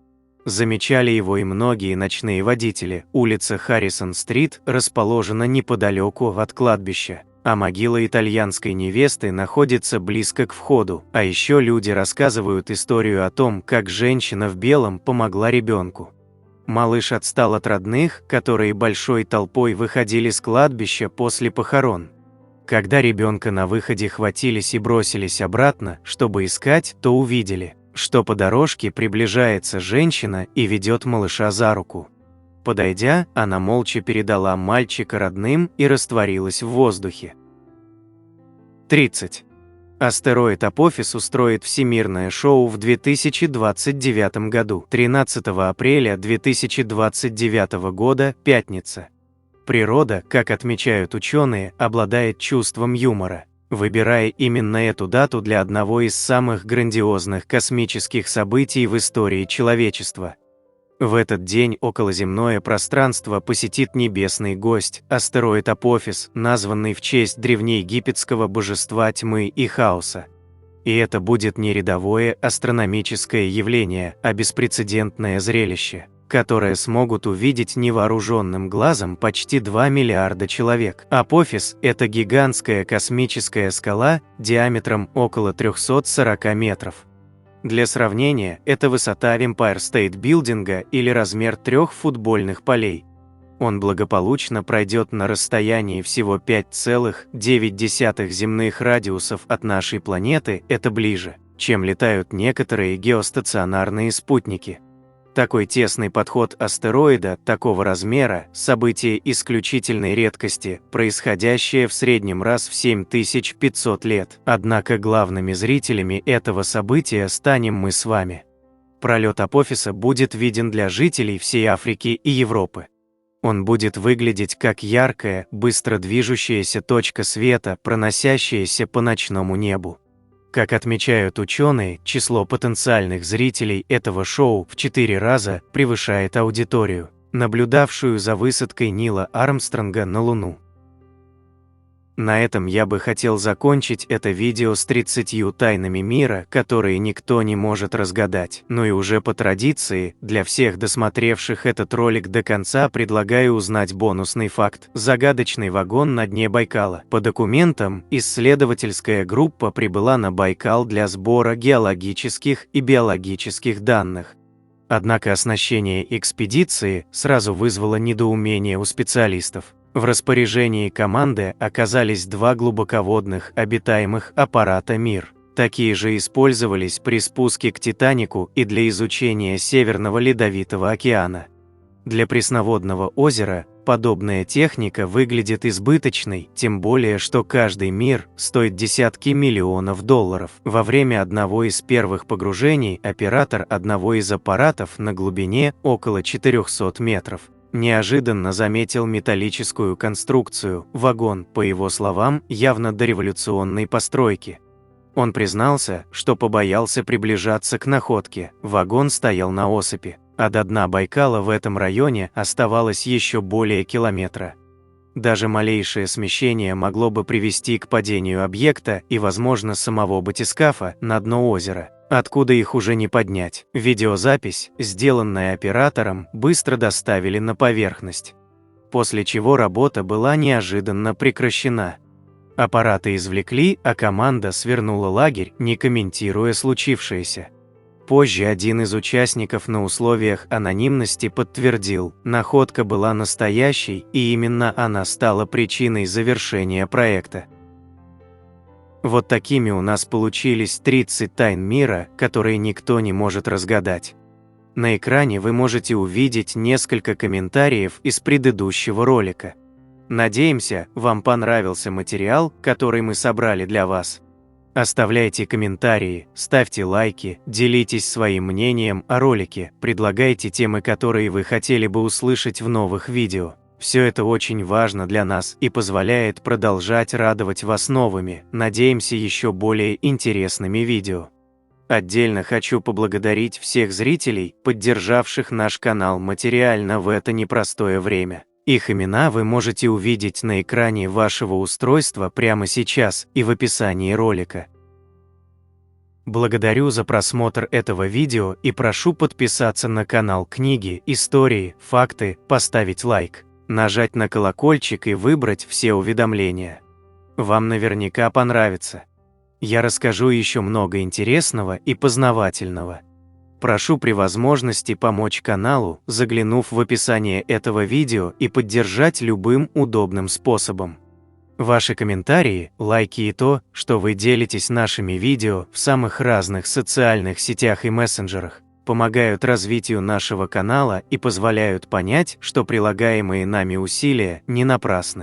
Замечали его и многие ночные водители. Улица Харрисон-стрит расположена неподалеку от кладбища, а могила итальянской невесты находится близко к входу. А еще люди рассказывают историю о том, как женщина в белом помогла ребенку. Малыш отстал от родных, которые большой толпой выходили с кладбища после похорон. Когда ребенка на выходе хватились и бросились обратно, чтобы искать, то увидели, что по дорожке приближается женщина и ведет малыша за руку. Подойдя, она молча передала мальчика родным и растворилась в воздухе. 30. Астероид Апофис устроит всемирное шоу в 2029 году. 13 апреля 2029 года, пятница. Природа, как отмечают ученые, обладает чувством юмора, выбирая именно эту дату для одного из самых грандиозных космических событий в истории человечества. В этот день околоземное пространство посетит небесный гость, астероид Апофис, названный в честь древнеегипетского божества тьмы и хаоса. И это будет не рядовое астрономическое явление, а беспрецедентное зрелище, которое смогут увидеть невооруженным глазом почти 2 миллиарда человек. Апофис – это гигантская космическая скала диаметром около 340 метров. Для сравнения, это высота Empire State Building или размер 3 футбольных полей. Он благополучно пройдет на расстоянии всего 5,9 земных радиусов от нашей планеты, это ближе, чем летают некоторые геостационарные спутники. Такой тесный подход астероида такого размера – событие исключительной редкости, происходящее в среднем раз в 7500 лет. Однако главными зрителями этого события станем мы с вами. Пролет Апофиса будет виден для жителей всей Африки и Европы. Он будет выглядеть как яркая, быстро движущаяся точка света, проносящаяся по ночному небу. Как отмечают ученые, число потенциальных зрителей этого шоу в 4 раза превышает аудиторию, наблюдавшую за высадкой Нила Армстронга на Луну. На этом я бы хотел закончить это видео с 30 тайнами мира, которые никто не может разгадать. Ну и уже по традиции, для всех досмотревших этот ролик до конца предлагаю узнать бонусный факт. Загадочный вагон на дне Байкала. По документам, исследовательская группа прибыла на Байкал для сбора геологических и биологических данных. Однако оснащение экспедиции сразу вызвало недоумение у специалистов. В распоряжении команды оказались 2 глубоководных обитаемых аппарата «Мир». Такие же использовались при спуске к «Титанику» и для изучения Северного Ледовитого океана. Для пресноводного озера подобная техника выглядит избыточной, тем более что каждый «Мир» стоит десятки миллионов долларов. Во время одного из первых погружений оператор одного из аппаратов на глубине около 400 метров неожиданно заметил металлическую конструкцию, вагон, по его словам, явно дореволюционной постройки. Он признался, что побоялся приближаться к находке, вагон стоял на осыпи, а до дна Байкала в этом районе оставалось еще более километра. Даже малейшее смещение могло бы привести к падению объекта и, возможно, самого батискафа на дно озера, откуда их уже не поднять. Видеозапись, сделанная оператором, быстро доставили на поверхность, после чего работа была неожиданно прекращена. Аппараты извлекли, а команда свернула лагерь, не комментируя случившееся. Позже один из участников на условиях анонимности подтвердил, находка была настоящей, и именно она стала причиной завершения проекта. Вот такими у нас получились 30 тайн мира, которые никто не может разгадать. На экране вы можете увидеть несколько комментариев из предыдущего ролика. Надеемся, вам понравился материал, который мы собрали для вас. Оставляйте комментарии, ставьте лайки, делитесь своим мнением о ролике, предлагайте темы, которые вы хотели бы услышать в новых видео. Все это очень важно для нас и позволяет продолжать радовать вас новыми, надеемся, еще более интересными видео. Отдельно хочу поблагодарить всех зрителей, поддержавших наш канал материально в это непростое время. Их имена вы можете увидеть на экране вашего устройства прямо сейчас и в описании ролика. Благодарю за просмотр этого видео и прошу подписаться на канал «Книги, истории, факты», поставить лайк, нажать на колокольчик и выбрать все уведомления. Вам наверняка понравится. Я расскажу еще много интересного и познавательного. Прошу при возможности помочь каналу, заглянув в описание этого видео и поддержать любым удобным способом. Ваши комментарии, лайки и то, что вы делитесь нашими видео в самых разных социальных сетях и мессенджерах, помогают развитию нашего канала и позволяют понять, что прилагаемые нами усилия не напрасны.